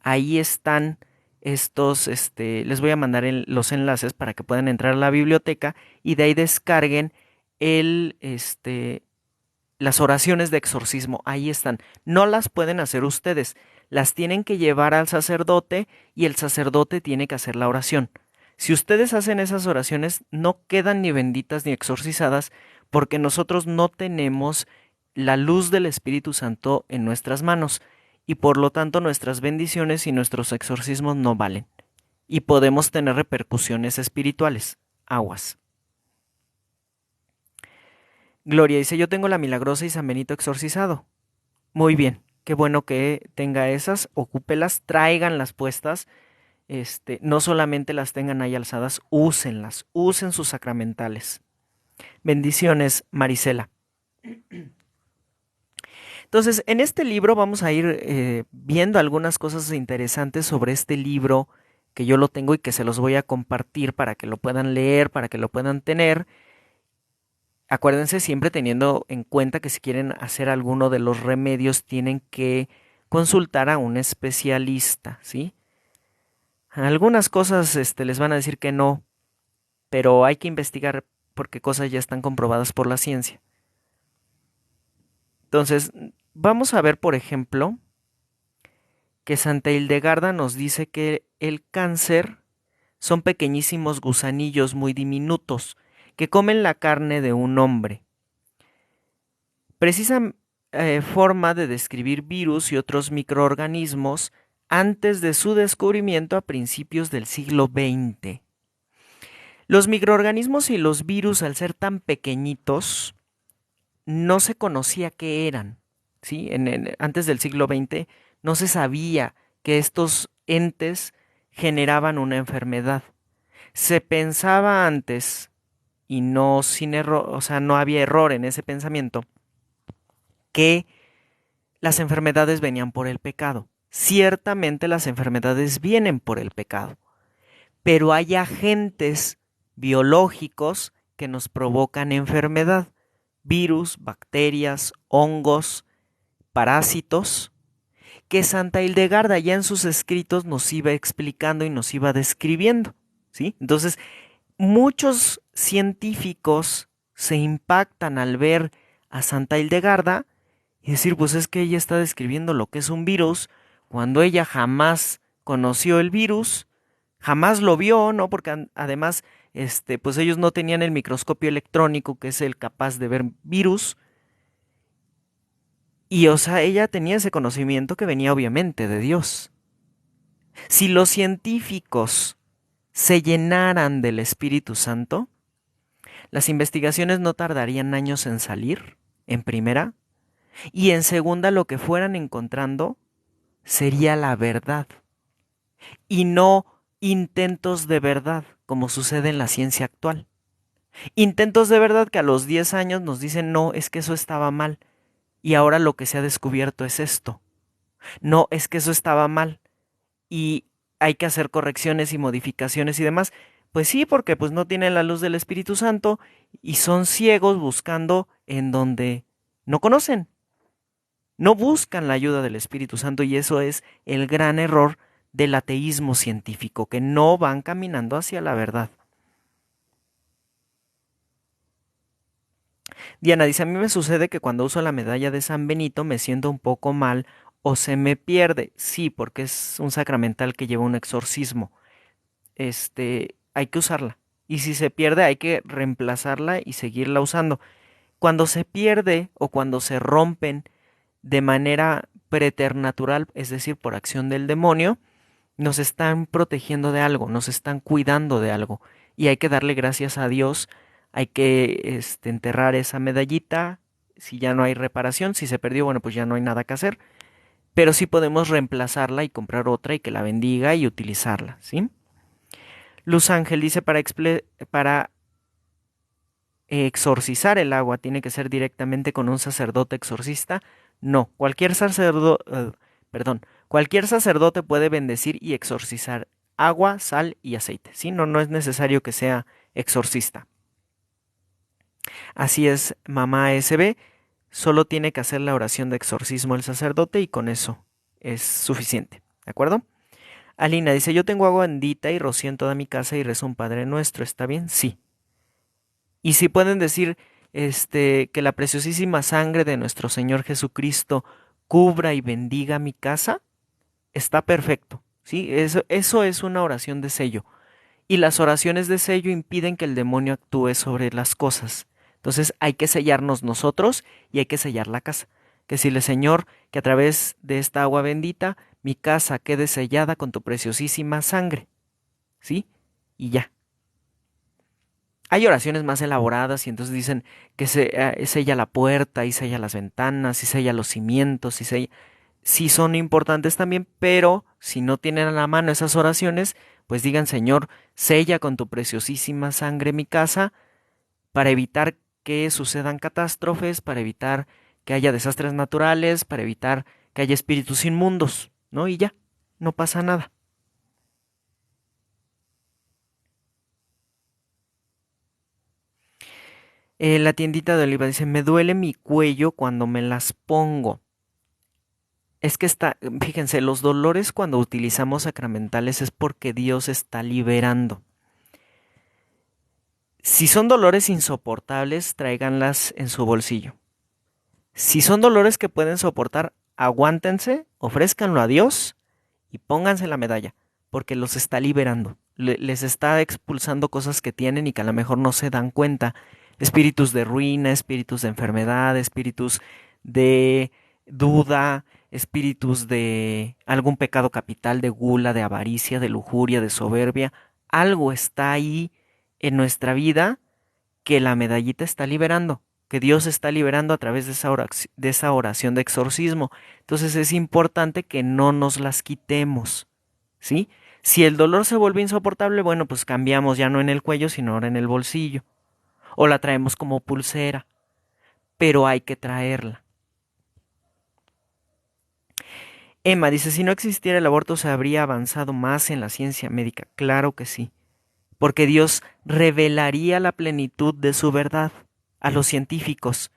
ahí están les voy a mandar los enlaces para que puedan entrar a la biblioteca y de ahí descarguen el, las oraciones de exorcismo, ahí están. No las pueden hacer ustedes, las tienen que llevar al sacerdote y el sacerdote tiene que hacer la oración. Si ustedes hacen esas oraciones, no quedan ni benditas ni exorcizadas porque nosotros no tenemos la luz del Espíritu Santo en nuestras manos y por lo tanto nuestras bendiciones y nuestros exorcismos no valen y podemos tener repercusiones espirituales. Aguas. Gloria dice, yo tengo la milagrosa y San Benito exorcizado. Muy bien, qué bueno que tenga esas, ocúpelas, tráiganlas puestas, no solamente las tengan ahí alzadas, úsenlas, usen sus sacramentales. Bendiciones, Marisela. Entonces, en este libro vamos a ir viendo algunas cosas interesantes sobre este libro que yo lo tengo y que se los voy a compartir para que lo puedan leer, para que lo puedan tener. Acuérdense siempre teniendo en cuenta que si quieren hacer alguno de los remedios tienen que consultar a un especialista, ¿sí? Algunas cosas les van a decir que no, pero hay que investigar porque cosas ya están comprobadas por la ciencia. Entonces, vamos a ver, por ejemplo, que Santa Hildegarda nos dice que el cáncer son pequeñísimos gusanillos muy diminutos que comen la carne de un hombre. Precisa forma de describir virus y otros microorganismos antes de su descubrimiento a principios del siglo XX. Los microorganismos y los virus, al ser tan pequeñitos, no se conocía qué eran. ¿Sí? Antes del siglo XX no se sabía que estos entes generaban una enfermedad. Se pensaba antes, y no sin error, o sea, no había error en ese pensamiento, que las enfermedades venían por el pecado. Ciertamente las enfermedades vienen por el pecado, pero hay agentes biológicos que nos provocan enfermedad. Virus, bacterias, hongos, parásitos, que Santa Hildegarda ya en sus escritos nos iba explicando y nos iba describiendo, ¿sí? Entonces, muchos científicos se impactan al ver a Santa Hildegarda y decir, pues es que ella está describiendo lo que es un virus, cuando ella jamás conoció el virus, jamás lo vio, ¿no? Porque además, pues ellos no tenían el microscopio electrónico, que es el capaz de ver virus. Y, o sea, ella tenía ese conocimiento que venía obviamente de Dios. Si los científicos se llenaran del Espíritu Santo, las investigaciones no tardarían años en salir, en primera, y en segunda lo que fueran encontrando sería la verdad, y no intentos de verdad, como sucede en la ciencia actual. Intentos de verdad que a los 10 años nos dicen, no, es que eso estaba mal, y ahora lo que se ha descubierto es esto. No, es que eso estaba mal, y hay que hacer correcciones y modificaciones y demás. Pues sí, porque pues no tienen la luz del Espíritu Santo y son ciegos buscando en donde no conocen. No buscan la ayuda del Espíritu Santo y eso es el gran error del ateísmo científico, que no van caminando hacia la verdad. Diana dice, a mí me sucede que cuando uso la medalla de San Benito me siento un poco mal o se me pierde. Sí, porque es un sacramental que lleva un exorcismo. Hay que usarla. Y si se pierde hay que reemplazarla y seguirla usando. Cuando se pierde o cuando se rompen de manera preternatural, es decir, por acción del demonio, nos están protegiendo de algo, nos están cuidando de algo. Y hay que darle gracias a Dios, hay que enterrar esa medallita, si ya no hay reparación, si se perdió, bueno, pues ya no hay nada que hacer, pero sí podemos reemplazarla y comprar otra y que la bendiga y utilizarla, ¿sí? Luz Ángel dice, para exorcizar el agua tiene que ser directamente con un sacerdote exorcista. No, cualquier sacerdote puede bendecir y exorcizar agua, sal y aceite. ¿Sí? No es necesario que sea exorcista. Así es, mamá SB, solo tiene que hacer la oración de exorcismo el sacerdote y con eso es suficiente. ¿De acuerdo? Alina dice, yo tengo agua bendita y rocío en toda mi casa y rezo un Padre Nuestro. ¿Está bien? Sí. Y si pueden decir que la preciosísima sangre de nuestro Señor Jesucristo cubra y bendiga mi casa, está perfecto. ¿Sí? Eso es una oración de sello. Y las oraciones de sello impiden que el demonio actúe sobre las cosas. Entonces hay que sellarnos nosotros y hay que sellar la casa. Que decirle, Señor, que a través de esta agua bendita mi casa quede sellada con tu preciosísima sangre. ¿Sí? Y ya. Hay oraciones más elaboradas y entonces dicen que sella la puerta y sella las ventanas y sella los cimientos y sella... Sí son importantes también, pero si no tienen a la mano esas oraciones, pues digan, Señor, sella con tu preciosísima sangre mi casa para evitar que sucedan catástrofes, para evitar que haya desastres naturales, para evitar que haya espíritus inmundos, ¿no? Y ya, no pasa nada. La tiendita de Oliva dice, me duele mi cuello cuando me las pongo. Es que fíjense, los dolores cuando utilizamos sacramentales es porque Dios está liberando. Si son dolores insoportables, tráiganlas en su bolsillo. Si son dolores que pueden soportar, aguántense, ofrézcanlo a Dios y pónganse la medalla, porque los está liberando. Les está expulsando cosas que tienen y que a lo mejor no se dan cuenta. Espíritus de ruina, espíritus de enfermedad, espíritus de duda, espíritus de algún pecado capital, de gula, de avaricia, de lujuria, de soberbia. Algo está ahí en nuestra vida que la medallita está liberando, que Dios está liberando a través de esa oración de exorcismo. Entonces es importante que no nos las quitemos, ¿sí? Si el dolor se vuelve insoportable, bueno, pues cambiamos ya no en el cuello, sino ahora en el bolsillo. O la traemos como pulsera, pero hay que traerla. Emma dice, si no existiera el aborto, ¿se habría avanzado más en la ciencia médica? Claro que sí, porque Dios revelaría la plenitud de su verdad a los científicos.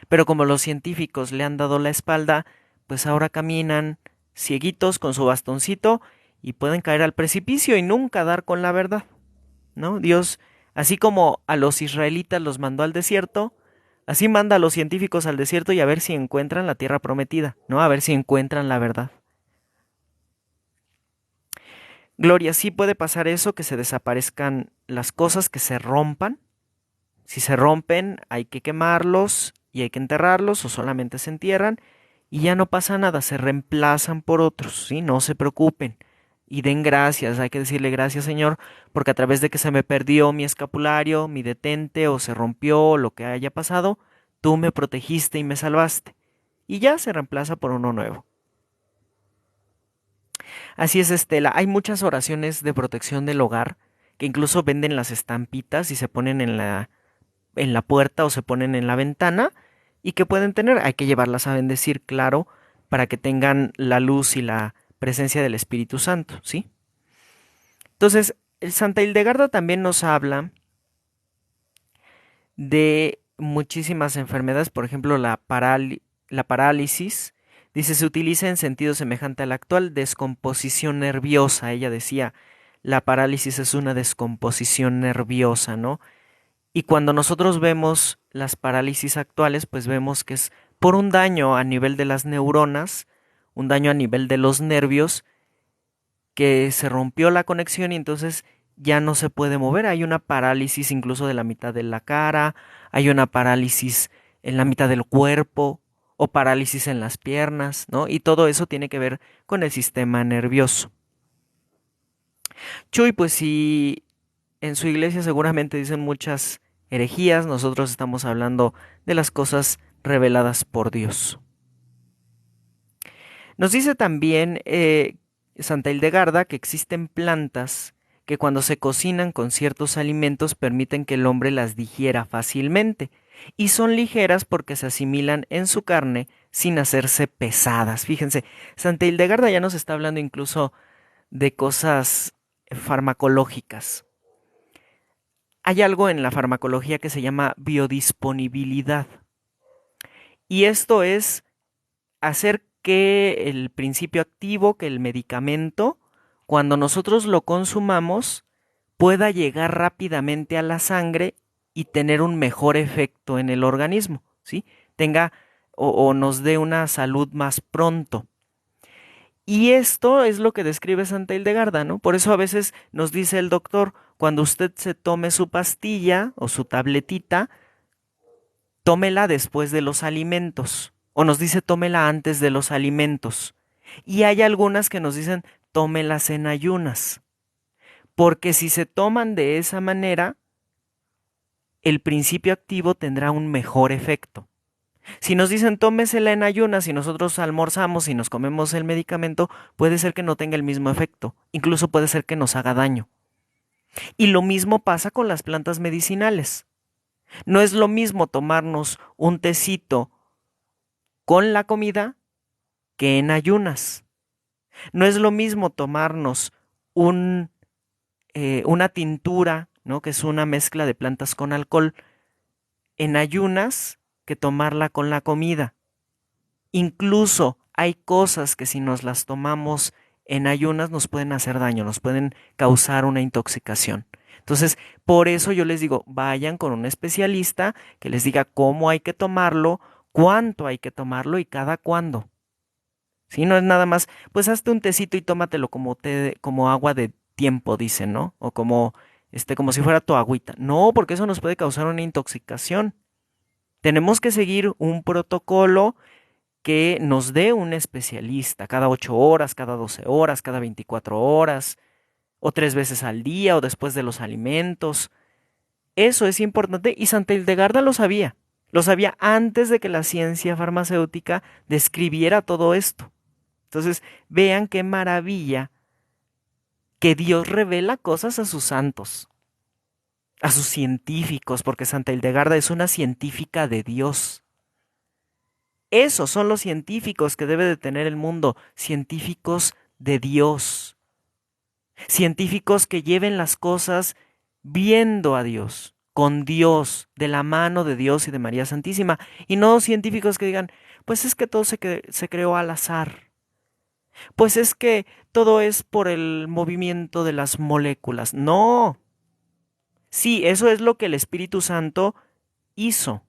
Pero como los científicos le han dado la espalda, pues ahora caminan cieguitos con su bastoncito y pueden caer al precipicio y nunca dar con la verdad, ¿no? Dios, así como a los israelitas los mandó al desierto, así manda a los científicos al desierto y a ver si encuentran la tierra prometida, ¿no? A ver si encuentran la verdad. Gloria, sí puede pasar eso, que se desaparezcan las cosas, que se rompan. Si se rompen, hay que quemarlos y hay que enterrarlos o solamente se entierran y ya no pasa nada, se reemplazan por otros, ¿sí? No se preocupen y den gracias, hay que decirle gracias Señor, porque a través de que se me perdió mi escapulario, mi detente o se rompió o lo que haya pasado, tú me protegiste y me salvaste. Y ya se reemplaza por uno nuevo. Así es, Estela. Hay muchas oraciones de protección del hogar que incluso venden las estampitas y se ponen en la puerta o se ponen en la ventana y que pueden tener. Hay que llevarlas a bendecir, claro, para que tengan la luz y la presencia del Espíritu Santo, ¿sí? Entonces, el Santa Hildegarda también nos habla de muchísimas enfermedades, por ejemplo, la parálisis. Dice, se utiliza en sentido semejante al actual, descomposición nerviosa. Ella decía, la parálisis es una descomposición nerviosa, ¿no? Y cuando nosotros vemos las parálisis actuales, pues vemos que es por un daño a nivel de las neuronas, un daño a nivel de los nervios, que se rompió la conexión y entonces ya no se puede mover. Hay una parálisis incluso de la mitad de la cara, hay una parálisis en la mitad del cuerpo o parálisis en las piernas, ¿no? Y todo eso tiene que ver con el sistema nervioso. Chuy, pues si en su iglesia seguramente dicen muchas herejías, nosotros estamos hablando de las cosas reveladas por Dios. Nos dice también Santa Hildegarda que existen plantas que cuando se cocinan con ciertos alimentos permiten que el hombre las digiera fácilmente y son ligeras porque se asimilan en su carne sin hacerse pesadas. Fíjense, Santa Hildegarda ya nos está hablando incluso de cosas farmacológicas. Hay algo en la farmacología que se llama biodisponibilidad y esto es hacer que el principio activo, que el medicamento, cuando nosotros lo consumamos, pueda llegar rápidamente a la sangre y tener un mejor efecto en el organismo, ¿sí? Tenga o nos dé una salud más pronto. Y esto es lo que describe Santa Hildegarda, ¿no? Por eso a veces nos dice el doctor, cuando usted se tome su pastilla o su tabletita, tómela después de los alimentos. O nos dice tómela antes de los alimentos. Y hay algunas que nos dicen tómelas en ayunas. Porque si se toman de esa manera, el principio activo tendrá un mejor efecto. Si nos dicen tómesela en ayunas y nosotros almorzamos y nos comemos el medicamento, puede ser que no tenga el mismo efecto. Incluso puede ser que nos haga daño. Y lo mismo pasa con las plantas medicinales. No es lo mismo tomarnos un tecito con la comida que en ayunas. No es lo mismo tomarnos un, una tintura, ¿no? Que es una mezcla de plantas con alcohol, en ayunas que tomarla con la comida. Incluso hay cosas que si nos las tomamos en ayunas nos pueden hacer daño, nos pueden causar una intoxicación. Entonces, por eso yo les digo, vayan con un especialista que les diga cómo hay que tomarlo, cuánto hay que tomarlo y cada cuándo. Si no es nada más, pues hazte un tecito y tómatelo como té, como agua de tiempo, dicen, ¿no? O como como si fuera tu agüita. No, porque eso nos puede causar una intoxicación. Tenemos que seguir un protocolo que nos dé un especialista cada 8 horas, cada 12 horas, cada 24 horas, o 3 veces al día, o después de los alimentos. Eso es importante y Santa Hildegarda lo sabía. Lo sabía antes de que la ciencia farmacéutica describiera todo esto. Entonces, vean qué maravilla que Dios revela cosas a sus santos, a sus científicos, porque Santa Hildegarda es una científica de Dios. Esos son los científicos que debe de tener el mundo, científicos de Dios, científicos que lleven las cosas viendo a Dios, con Dios, de la mano de Dios y de María Santísima, y no científicos que digan, pues es que todo se creó al azar, pues es que todo es por el movimiento de las moléculas. No, sí, eso es lo que el Espíritu Santo hizo,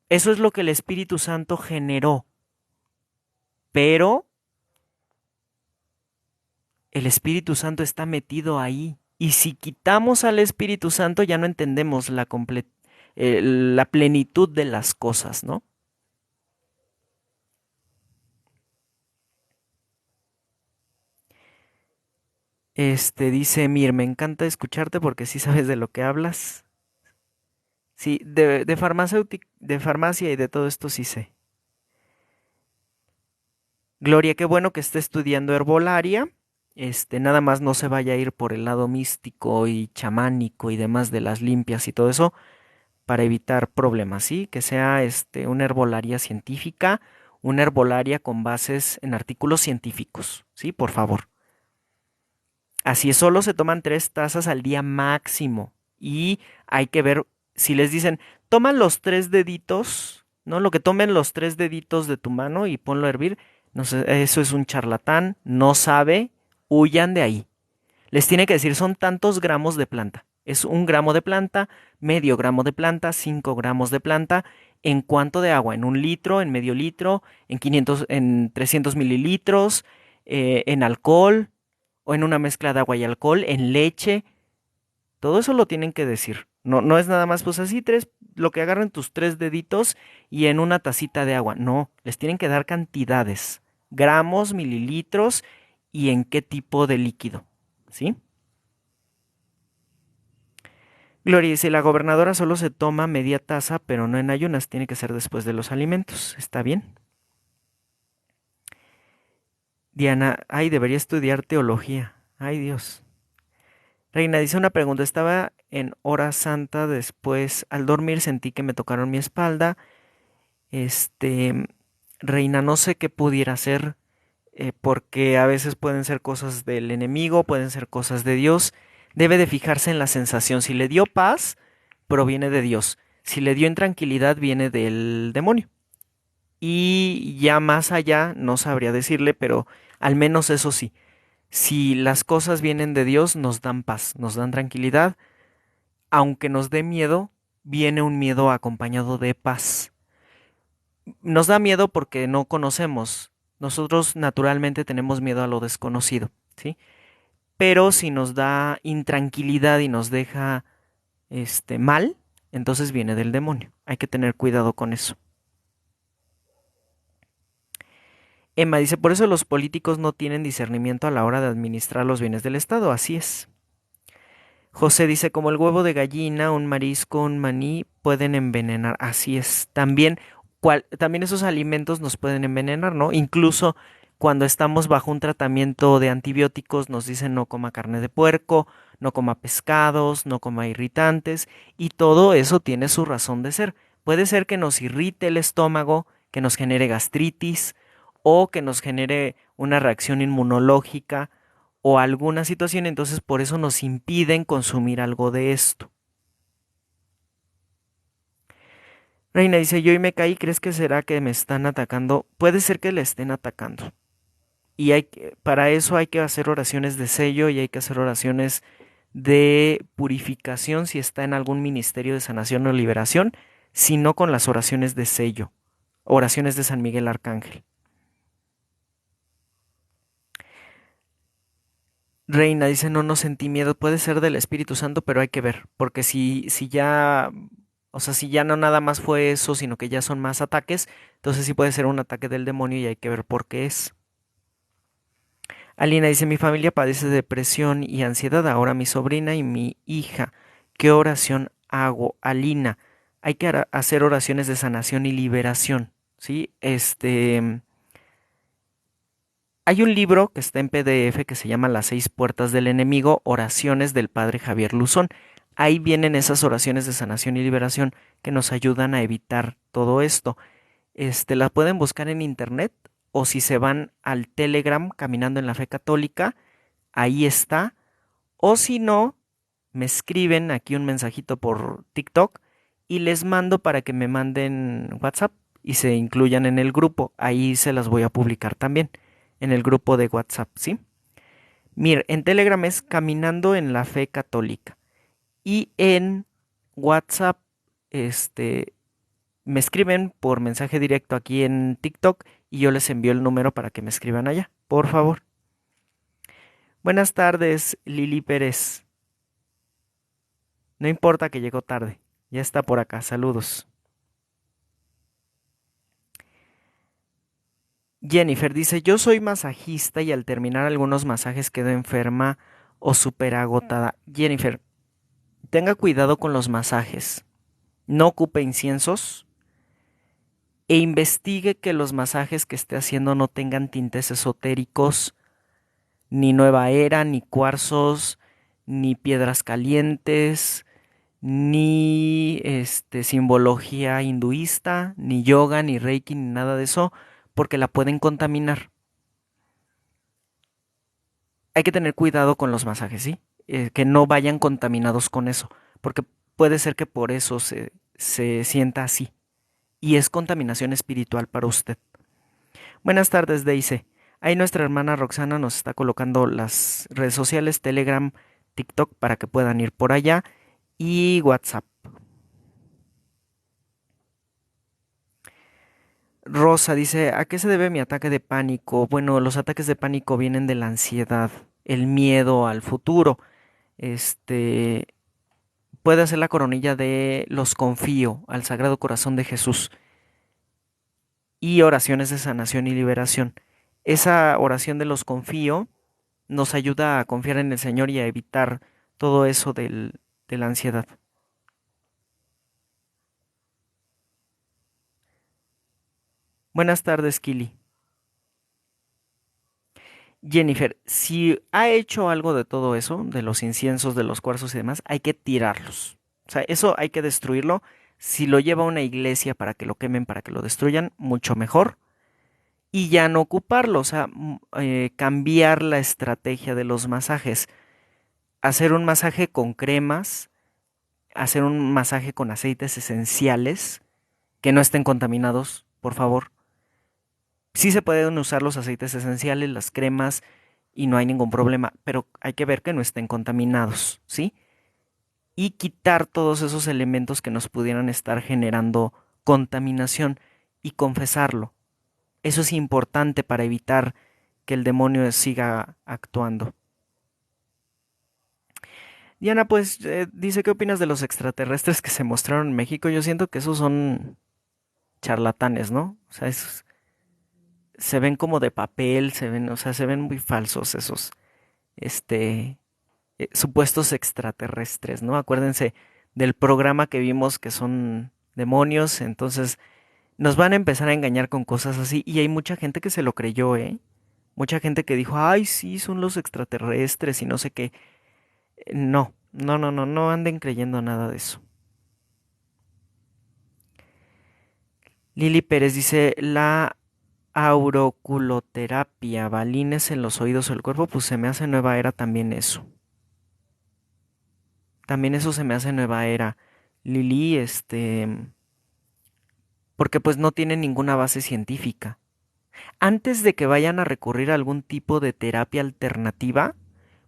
eso es lo que el Espíritu Santo generó, pero el Espíritu Santo está metido ahí. Y si quitamos al Espíritu Santo ya no entendemos la plenitud de las cosas, ¿no? Dice Mir, me encanta escucharte porque sí sabes de lo que hablas. Sí, de farmacia y de todo esto sí sé. Gloria, qué bueno que esté estudiando herbolaria. Nada más no se vaya a ir por el lado místico y chamánico y demás de las limpias y todo eso para evitar problemas, ¿sí? Que sea una herbolaria científica, una herbolaria con bases en artículos científicos, ¿sí? Por favor. Así es, solo se toman 3 tazas al día máximo y hay que ver si les dicen, toman los 3 deditos, ¿no? Lo que tomen los 3 deditos de tu mano y ponlo a hervir, no sé, eso es un charlatán, no sabe, huyan de ahí. Les tiene que decir, son tantos gramos de planta. Es 1 gramo de planta, medio gramo de planta, 5 gramos de planta. ¿En cuánto de agua? ¿En 1 litro? ¿En medio litro? ¿En 500, en 300 mililitros? ¿En alcohol? ¿O en una mezcla de agua y alcohol? ¿En leche? Todo eso lo tienen que decir. No, no es nada más, pues así lo que agarren tus 3 deditos y en una tacita de agua. No, les tienen que dar cantidades, gramos, mililitros y en qué tipo de líquido, ¿sí? Gloria dice, la gobernadora solo se toma media taza, pero no en ayunas, tiene que ser después de los alimentos. ¿Está bien? Diana, ay, debería estudiar teología. Ay, Dios. Reina dice una pregunta, estaba en hora santa, después al dormir sentí que me tocaron mi espalda. Este, Reina, no sé qué pudiera hacer, porque a veces pueden ser cosas del enemigo, pueden ser cosas de Dios. Debe de fijarse en la sensación. Si le dio paz, proviene de Dios. Si le dio intranquilidad, viene del demonio. Y ya más allá, no sabría decirle, pero al menos eso sí. Si las cosas vienen de Dios, nos dan paz, nos dan tranquilidad. Aunque nos dé miedo, viene un miedo acompañado de paz. Nos da miedo porque no conocemos. Nosotros naturalmente tenemos miedo a lo desconocido, ¿sí? Pero si nos da intranquilidad y nos deja mal, entonces viene del demonio. Hay que tener cuidado con eso. Emma dice, por eso los políticos no tienen discernimiento a la hora de administrar los bienes del Estado. Así es. José dice, como el huevo de gallina, un marisco, un maní pueden envenenar. Así es. También esos alimentos nos pueden envenenar, ¿no? Incluso cuando estamos bajo un tratamiento de antibióticos nos dicen no coma carne de puerco, no coma pescados, no coma irritantes, y todo eso tiene su razón de ser. Puede ser que nos irrite el estómago, que nos genere gastritis o que nos genere una reacción inmunológica o alguna situación, entonces por eso nos impiden consumir algo de esto. Reina dice, yo y me caí, ¿crees que será que me están atacando? Puede ser que le estén atacando. Y para eso hay que hacer oraciones de sello y hay que hacer oraciones de purificación si está en algún ministerio de sanación o liberación, sino con las oraciones de sello, oraciones de San Miguel Arcángel. Reina dice, no, no sentí miedo, puede ser del Espíritu Santo, pero hay que ver, porque si ya, o sea, si ya no nada más fue eso, sino que ya son más ataques, entonces sí puede ser un ataque del demonio y hay que ver por qué es. Alina dice, mi familia padece depresión y ansiedad, ahora mi sobrina y mi hija. ¿Qué oración hago? Alina, hay que hacer oraciones de sanación y liberación, ¿sí? Hay un libro que está en PDF que se llama Las 6 puertas del enemigo, oraciones del padre Javier Luzón. Ahí vienen esas oraciones de sanación y liberación que nos ayudan a evitar todo esto. La pueden buscar en internet o si se van al Telegram Caminando en la Fe Católica, ahí está. O si no, me escriben aquí un mensajito por TikTok y les mando para que me manden WhatsApp y se incluyan en el grupo. Ahí se las voy a publicar también en el grupo de WhatsApp, ¿sí? Mire, en Telegram es Caminando en la Fe Católica y en WhatsApp, me escriben por mensaje directo aquí en TikTok y yo les envío el número para que me escriban allá, por favor. Buenas tardes, Lili Pérez. No importa que llegó tarde, ya está por acá, saludos. Jennifer dice, yo soy masajista y al terminar algunos masajes quedo enferma o súper agotada. Jennifer, tenga cuidado con los masajes, no ocupe inciensos e investigue que los masajes que esté haciendo no tengan tintes esotéricos, ni nueva era, ni cuarzos, ni piedras calientes, ni simbología hinduista, ni yoga, ni reiki, ni nada de eso, porque la pueden contaminar. Hay que tener cuidado con los masajes, ¿sí? Que no vayan contaminados con eso, porque puede ser que por eso se sienta así. Y es contaminación espiritual para usted. Buenas tardes, Daisy. Ahí nuestra hermana Roxana nos está colocando las redes sociales, Telegram, TikTok, para que puedan ir por allá, y WhatsApp. Rosa dice, ¿a qué se debe mi ataque de pánico? Bueno, los ataques de pánico vienen de la ansiedad, el miedo al futuro. Este puede hacer la coronilla de los confío al Sagrado Corazón de Jesús y oraciones de sanación y liberación. Esa oración de los confío nos ayuda a confiar en el Señor y a evitar todo eso de la ansiedad. Buenas tardes, Kili. Jennifer, si ha hecho algo de todo eso, de los inciensos, de los cuarzos y demás, hay que tirarlos. O sea, eso hay que destruirlo. Si lo lleva a una iglesia para que lo quemen, para que lo destruyan, mucho mejor. Y ya no ocuparlo, o sea, cambiar la estrategia de los masajes. Hacer un masaje con cremas, hacer un masaje con aceites esenciales, que no estén contaminados, por favor. Sí se pueden usar los aceites esenciales, las cremas, y no hay ningún problema, pero hay que ver que no estén contaminados, ¿sí? Y quitar todos esos elementos que nos pudieran estar generando contaminación y confesarlo. Eso es importante para evitar que el demonio siga actuando. Diana, pues dice, ¿qué opinas de los extraterrestres que se mostraron en México? Yo siento que esos son charlatanes, ¿no? O sea, se ven como de papel, se ven, o sea, se ven muy falsos esos, este, supuestos extraterrestres, ¿no? Acuérdense del programa que vimos que son demonios, entonces nos van a empezar a engañar con cosas así y hay mucha gente que se lo creyó, ¿eh? Mucha gente que dijo, ay, sí, son los extraterrestres y no sé qué. No, no, no, no, no anden creyendo nada de eso. Lili Pérez dice, la auriculoterapia, balines en los oídos o el cuerpo, pues se me hace nueva era también eso. También eso se me hace nueva era. Lili, porque pues no tiene ninguna base científica. Antes de que vayan a recurrir a algún tipo de terapia alternativa,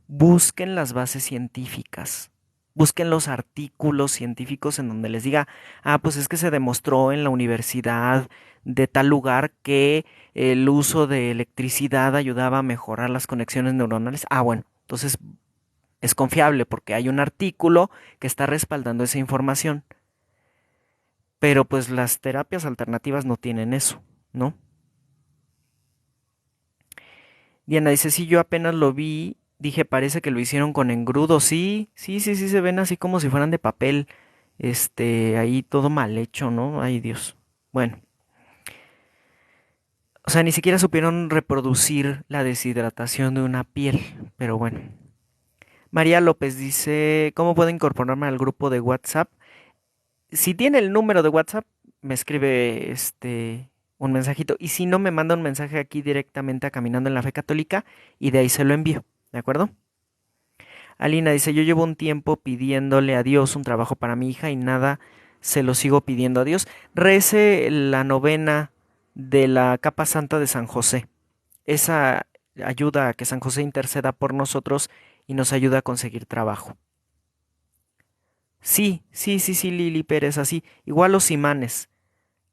busquen las bases científicas. Busquen los artículos científicos en donde les diga, ah, pues es que se demostró en la universidad de tal lugar que el uso de electricidad ayudaba a mejorar las conexiones neuronales. Ah, bueno, entonces es confiable porque hay un artículo que está respaldando esa información. Pero pues las terapias alternativas no tienen eso, ¿no? Diana dice, sí, yo apenas lo vi, dije, parece que lo hicieron con engrudo, sí, sí, sí, sí, se ven así como si fueran de papel, ahí todo mal hecho, ¿no? Ay, Dios. Bueno, o sea, ni siquiera supieron reproducir la deshidratación de una piel, pero bueno. María López dice, ¿cómo puedo incorporarme al grupo de WhatsApp? Si tiene el número de WhatsApp, me escribe un mensajito. Y si no, me manda un mensaje aquí directamente a Caminando en la Fe Católica y de ahí se lo envío. ¿De acuerdo? Alina dice, yo llevo un tiempo pidiéndole a Dios un trabajo para mi hija y nada se lo sigo pidiendo a Dios. Rece la novena de la capa santa de San José. Esa ayuda a que San José interceda por nosotros y nos ayuda a conseguir trabajo. Sí, sí, sí, sí, Lili Pérez, así. Igual los imanes.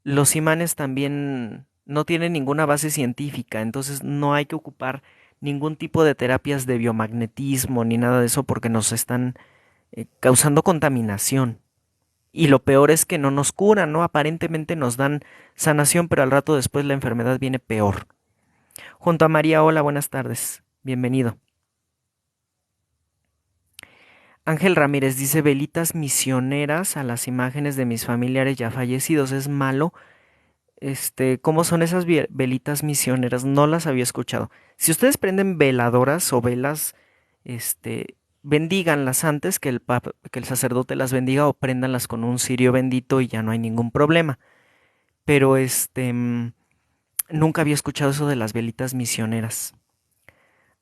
Los imanes también no tienen ninguna base científica, entonces no hay que ocupar ningún tipo de terapias de biomagnetismo ni nada de eso porque nos están causando contaminación. Y lo peor es que no nos curan, ¿no? Aparentemente nos dan sanación, pero al rato después la enfermedad viene peor. Junto a María, hola, buenas tardes. Bienvenido. Ángel Ramírez dice, velitas misioneras a las imágenes de mis familiares ya fallecidos. ¿Es malo? ¿Cómo son esas velitas misioneras? No las había escuchado. Si ustedes prenden veladoras o velas, bendíganlas antes que el sacerdote las bendiga o préndanlas con un cirio bendito y ya no hay ningún problema. Pero nunca había escuchado eso de las velitas misioneras.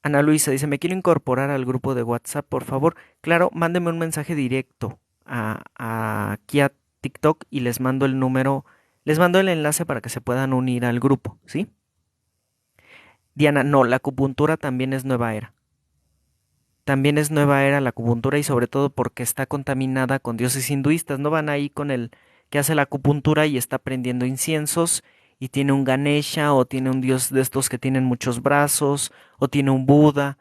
Ana Luisa dice, me quiero incorporar al grupo de WhatsApp, por favor. Claro, mándeme un mensaje directo aquí a TikTok y les mando el número, les mando el enlace para que se puedan unir al grupo, ¿sí? Diana, no, la acupuntura también es nueva era. También es nueva era la acupuntura y sobre todo porque está contaminada con dioses hinduistas. No van ahí con el que hace la acupuntura y está prendiendo inciensos y tiene un Ganesha o tiene un dios de estos que tienen muchos brazos o tiene un Buda.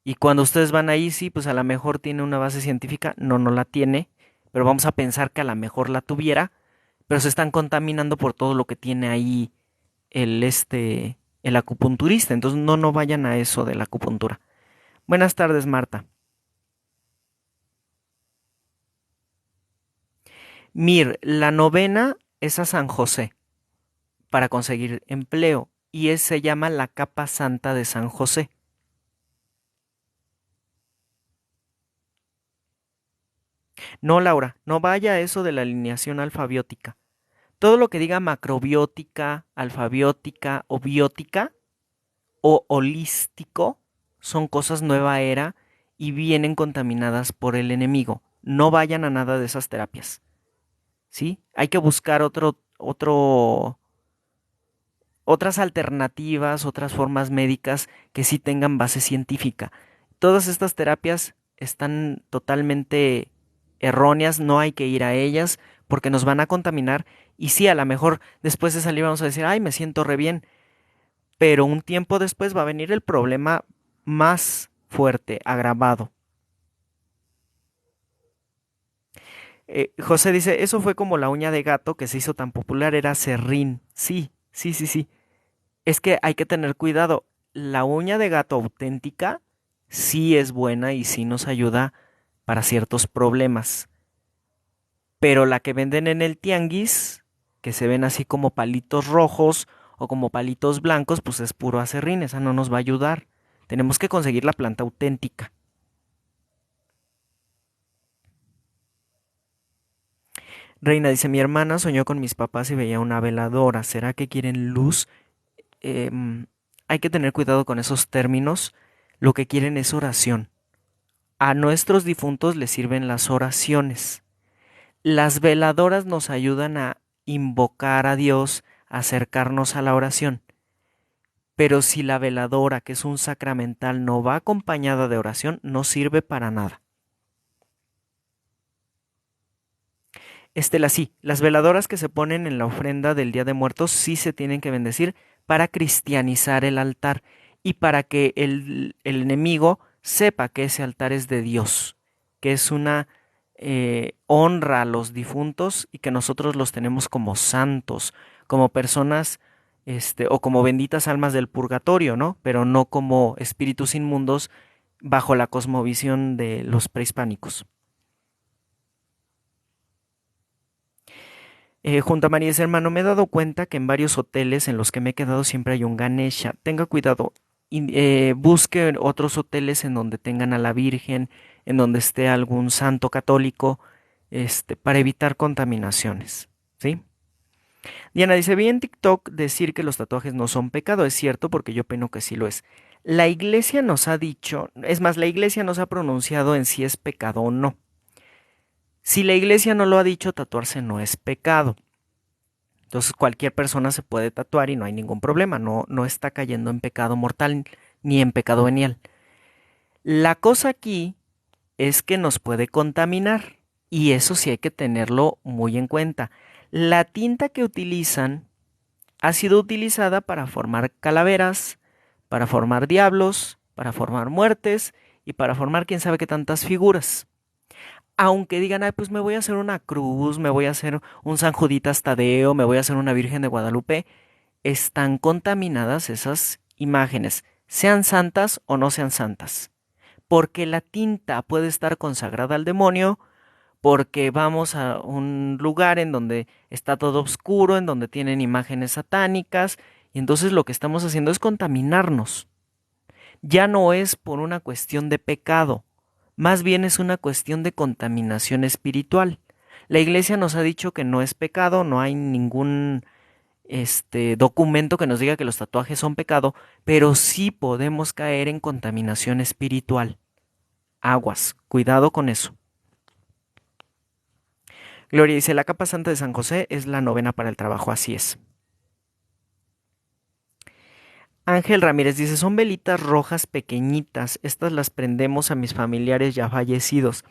Y cuando ustedes van ahí, sí, pues a lo mejor tiene una base científica, no, no la tiene, pero vamos a pensar que a lo mejor la tuviera, pero se están contaminando por todo lo que tiene ahí el acupunturista. Entonces no, no vayan a eso de la acupuntura. Buenas tardes, Marta. Mir, la novena es a San José para conseguir empleo y se llama la capa santa de San José. No, Laura, no vaya a eso de la alineación alfabiótica. Todo lo que diga macrobiótica, alfabiótica o biótica o holístico son cosas nueva era y vienen contaminadas por el enemigo. No vayan a nada de esas terapias. ¿Sí? Hay que buscar otras alternativas, otras formas médicas que sí tengan base científica. Todas estas terapias están totalmente erróneas, no hay que ir a ellas porque nos van a contaminar y sí, a lo mejor después de salir vamos a decir, ay, me siento re bien, pero un tiempo después va a venir el problema más fuerte, agravado. José dice, eso fue como la uña de gato que se hizo tan popular, era serrín. Sí, sí, sí, sí. Es que hay que tener cuidado. La uña de gato auténtica sí es buena y sí nos ayuda para ciertos problemas. Pero la que venden en el tianguis, que se ven así como palitos rojos o como palitos blancos, pues es puro aserrín, esa no nos va a ayudar. Tenemos que conseguir la planta auténtica. Reina dice, mi hermana soñó con mis papás y veía una veladora. ¿Será que quieren luz? Hay que tener cuidado con esos términos. Lo que quieren es oración. A nuestros difuntos les sirven las oraciones. Las veladoras nos ayudan a invocar a Dios, a acercarnos a la oración. Pero si la veladora, que es un sacramental, no va acompañada de oración, no sirve para nada. Estela, sí, las veladoras que se ponen en la ofrenda del Día de Muertos sí se tienen que bendecir para cristianizar el altar y para que el enemigo sepa que ese altar es de Dios, que es una honra a los difuntos y que nosotros los tenemos como santos, como personas, o como benditas almas del purgatorio, ¿no? Pero no como espíritus inmundos bajo la cosmovisión de los prehispánicos. Junto a María dice, hermano, me he dado cuenta que en varios hoteles en los que me he quedado siempre hay un Ganesha. Tenga cuidado, busque otros hoteles en donde tengan a la Virgen, en donde esté algún santo católico, para evitar contaminaciones, ¿sí? Diana dice, vi en TikTok decir que los tatuajes no son pecado, es cierto, porque yo opino que sí lo es. La iglesia nos ha dicho, es más, la iglesia nos ha pronunciado en si es pecado o no. Si la iglesia no lo ha dicho, tatuarse no es pecado. Entonces cualquier persona se puede tatuar y no hay ningún problema, no está cayendo en pecado mortal ni en pecado venial. La cosa aquí es que nos puede contaminar y eso sí hay que tenerlo muy en cuenta. La tinta que utilizan ha sido utilizada para formar calaveras, para formar diablos, para formar muertes y para formar quién sabe qué tantas figuras. Aunque digan, ay, pues me voy a hacer una cruz, me voy a hacer un San Juditas Tadeo, me voy a hacer una Virgen de Guadalupe, están contaminadas esas imágenes, sean santas o no sean santas. Porque la tinta puede estar consagrada al demonio, porque vamos a un lugar en donde está todo oscuro, en donde tienen imágenes satánicas, y entonces lo que estamos haciendo es contaminarnos. Ya no es por una cuestión de pecado, más bien es una cuestión de contaminación espiritual. La iglesia nos ha dicho que no es pecado, no hay ningún documento que nos diga que los tatuajes son pecado, pero sí podemos caer en contaminación espiritual. Aguas, cuidado con eso. Gloria dice, la capa santa de San José es la novena para el trabajo, así es. Ángel Ramírez dice, son velitas rojas pequeñitas, estas las prendemos a mis familiares ya fallecidos.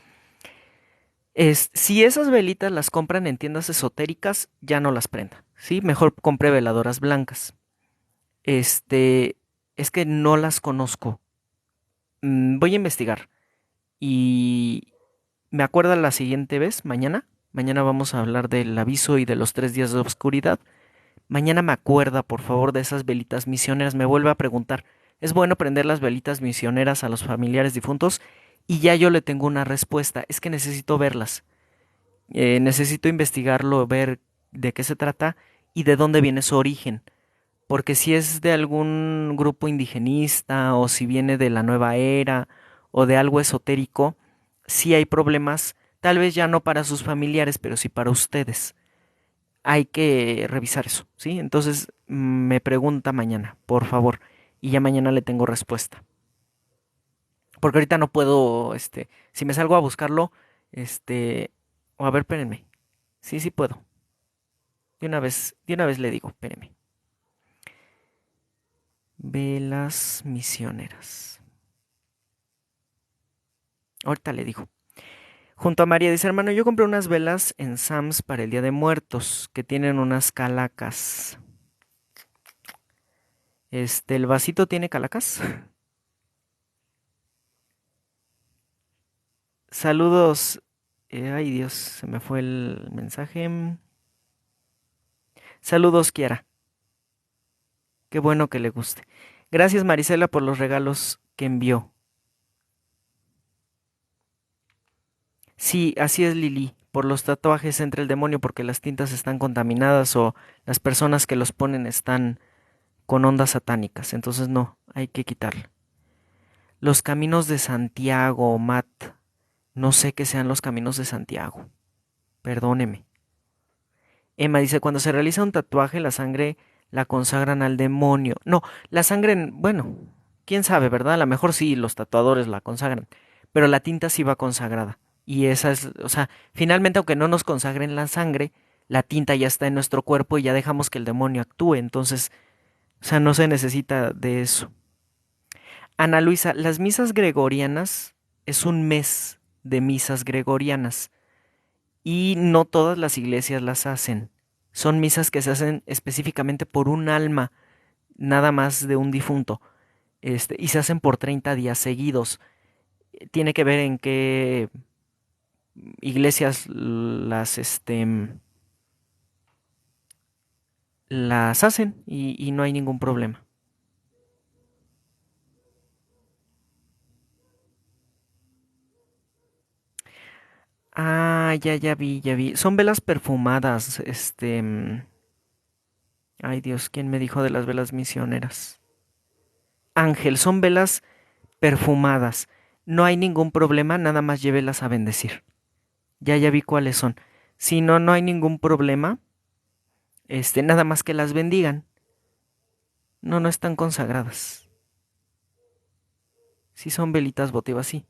Si esas velitas las compran en tiendas esotéricas, ya no las prenda, ¿sí? Mejor compre veladoras blancas. Es que no las conozco. Voy a investigar y me acuerdo la siguiente vez, mañana. Mañana vamos a hablar del aviso y de los 3 días de oscuridad. Mañana me acuerda, por favor, de esas velitas misioneras. Me vuelve a preguntar, ¿es bueno prender las velitas misioneras a los familiares difuntos? Y ya yo le tengo una respuesta. Es que necesito verlas. Necesito investigarlo, ver de qué se trata y de dónde viene su origen. Porque si es de algún grupo indigenista o si viene de la nueva era o de algo esotérico, sí hay problemas, tal vez ya no para sus familiares, pero sí para ustedes. Hay que revisar eso, ¿sí? Entonces me pregunta mañana, por favor, y ya mañana le tengo respuesta. Porque ahorita no puedo, si me salgo a buscarlo, o a ver, espérenme. Sí, sí puedo. De una vez le digo, espérenme. Velas misioneras. Ahorita le digo. Junto a María dice, hermano, yo compré unas velas en Sam's para el Día de Muertos, que tienen unas calacas. ¿El vasito tiene calacas? Saludos. Ay, Dios, se me fue el mensaje. Saludos, Kiara. Qué bueno que le guste. Gracias, Marisela, por los regalos que envió. Sí, así es, Lili. Por los tatuajes entra el demonio porque las tintas están contaminadas o las personas que los ponen están con ondas satánicas, entonces no, hay que quitarla. Los caminos de Santiago, Matt, no sé qué sean los caminos de Santiago, perdóneme. Emma dice, cuando se realiza un tatuaje, la sangre la consagran al demonio. No, la sangre, bueno, quién sabe, ¿verdad? A lo mejor sí, los tatuadores la consagran, pero la tinta sí va consagrada. Y esa es, o sea, finalmente aunque no nos consagren la sangre, la tinta ya está en nuestro cuerpo y ya dejamos que el demonio actúe. Entonces, o sea, no se necesita de eso. Ana Luisa, las misas gregorianas es un mes de misas gregorianas y no todas las iglesias las hacen. Son misas que se hacen específicamente por un alma, nada más de un difunto, y se hacen por 30 días seguidos. Tiene que ver en qué iglesias las hacen y no hay ningún problema. Ah, ya vi, ya vi. Son velas perfumadas, ay Dios, ¿quién me dijo de las velas misioneras? Ángel, son velas perfumadas. No hay ningún problema, nada más llévelas a bendecir. Ya vi cuáles son. Si no, no hay ningún problema. Nada más que las bendigan. No, no están consagradas. Si son velitas votivas, sí.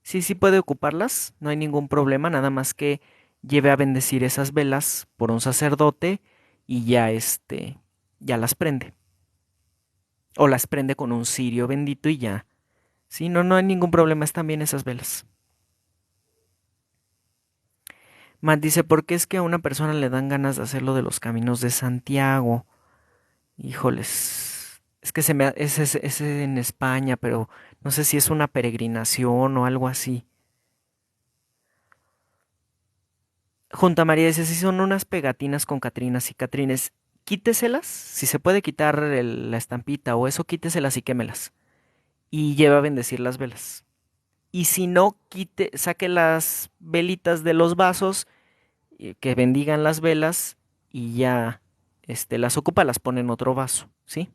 Sí puede ocuparlas, no hay ningún problema, nada más que lleve a bendecir esas velas por un sacerdote y ya ya las prende. O las prende con un cirio bendito y ya. Sí, no, no hay ningún problema, están bien esas velas. Matt dice, ¿por qué es que a una persona le dan ganas de hacerlo de los caminos de Santiago? Híjoles, es que es en España, pero no sé si es una peregrinación o algo así. Junta María dice, si son unas pegatinas con Catrinas y Catrines, quíteselas, si se puede quitar la estampita o eso, quíteselas y quémelas. Y lleva a bendecir las velas. Y si no, saque las velitas de los vasos, que bendigan las velas y ya las ocupa, las pone en otro vaso, ¿sí?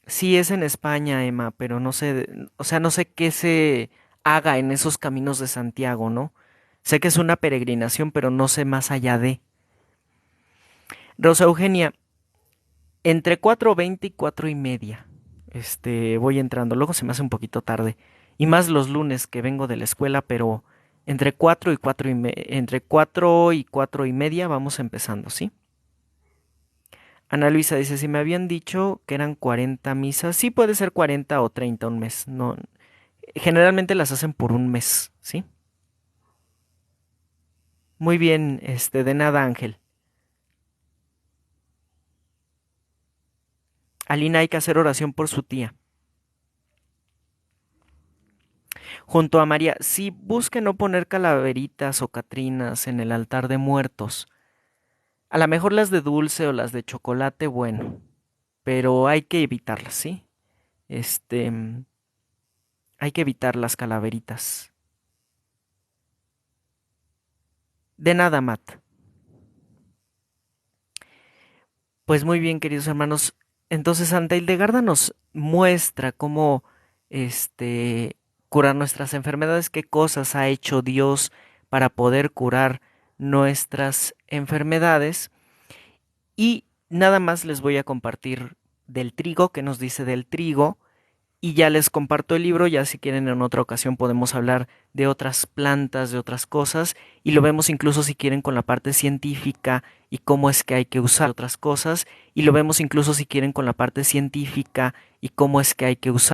Sí es en España, Emma, pero no sé, o sea, no sé qué se haga en esos caminos de Santiago, ¿no? Sé que es una peregrinación, pero no sé más allá de. Rosa Eugenia, entre 4:20 y 4:30. Voy entrando. Luego se me hace un poquito tarde. Y más los lunes que vengo de la escuela, pero entre 4 y 4:30 vamos empezando, ¿sí? Ana Luisa dice, si me habían dicho que eran 40 misas, sí puede ser 40 o 30 un mes. No, generalmente las hacen por un mes, ¿sí? Muy bien, de nada, Ángel. Alina, hay que hacer oración por su tía. Junto a María, sí, busque no poner calaveritas o catrinas en el altar de muertos. A lo mejor las de dulce o las de chocolate, bueno, pero hay que evitarlas, ¿sí? Este, hay que evitar las calaveritas. De nada, Matt. Pues muy bien, queridos hermanos. Entonces, Santa Hildegarda nos muestra cómo, este, curar nuestras enfermedades, qué cosas ha hecho Dios para poder curar nuestras enfermedades. Y nada más les voy a compartir del trigo, que nos dice del trigo, y ya les comparto el libro, ya si quieren en otra ocasión podemos hablar de otras plantas, de otras cosas, y lo vemos incluso si quieren con la parte científica y cómo es que hay que usar otras cosas, y lo vemos incluso si quieren con la parte científica y cómo es que hay que usar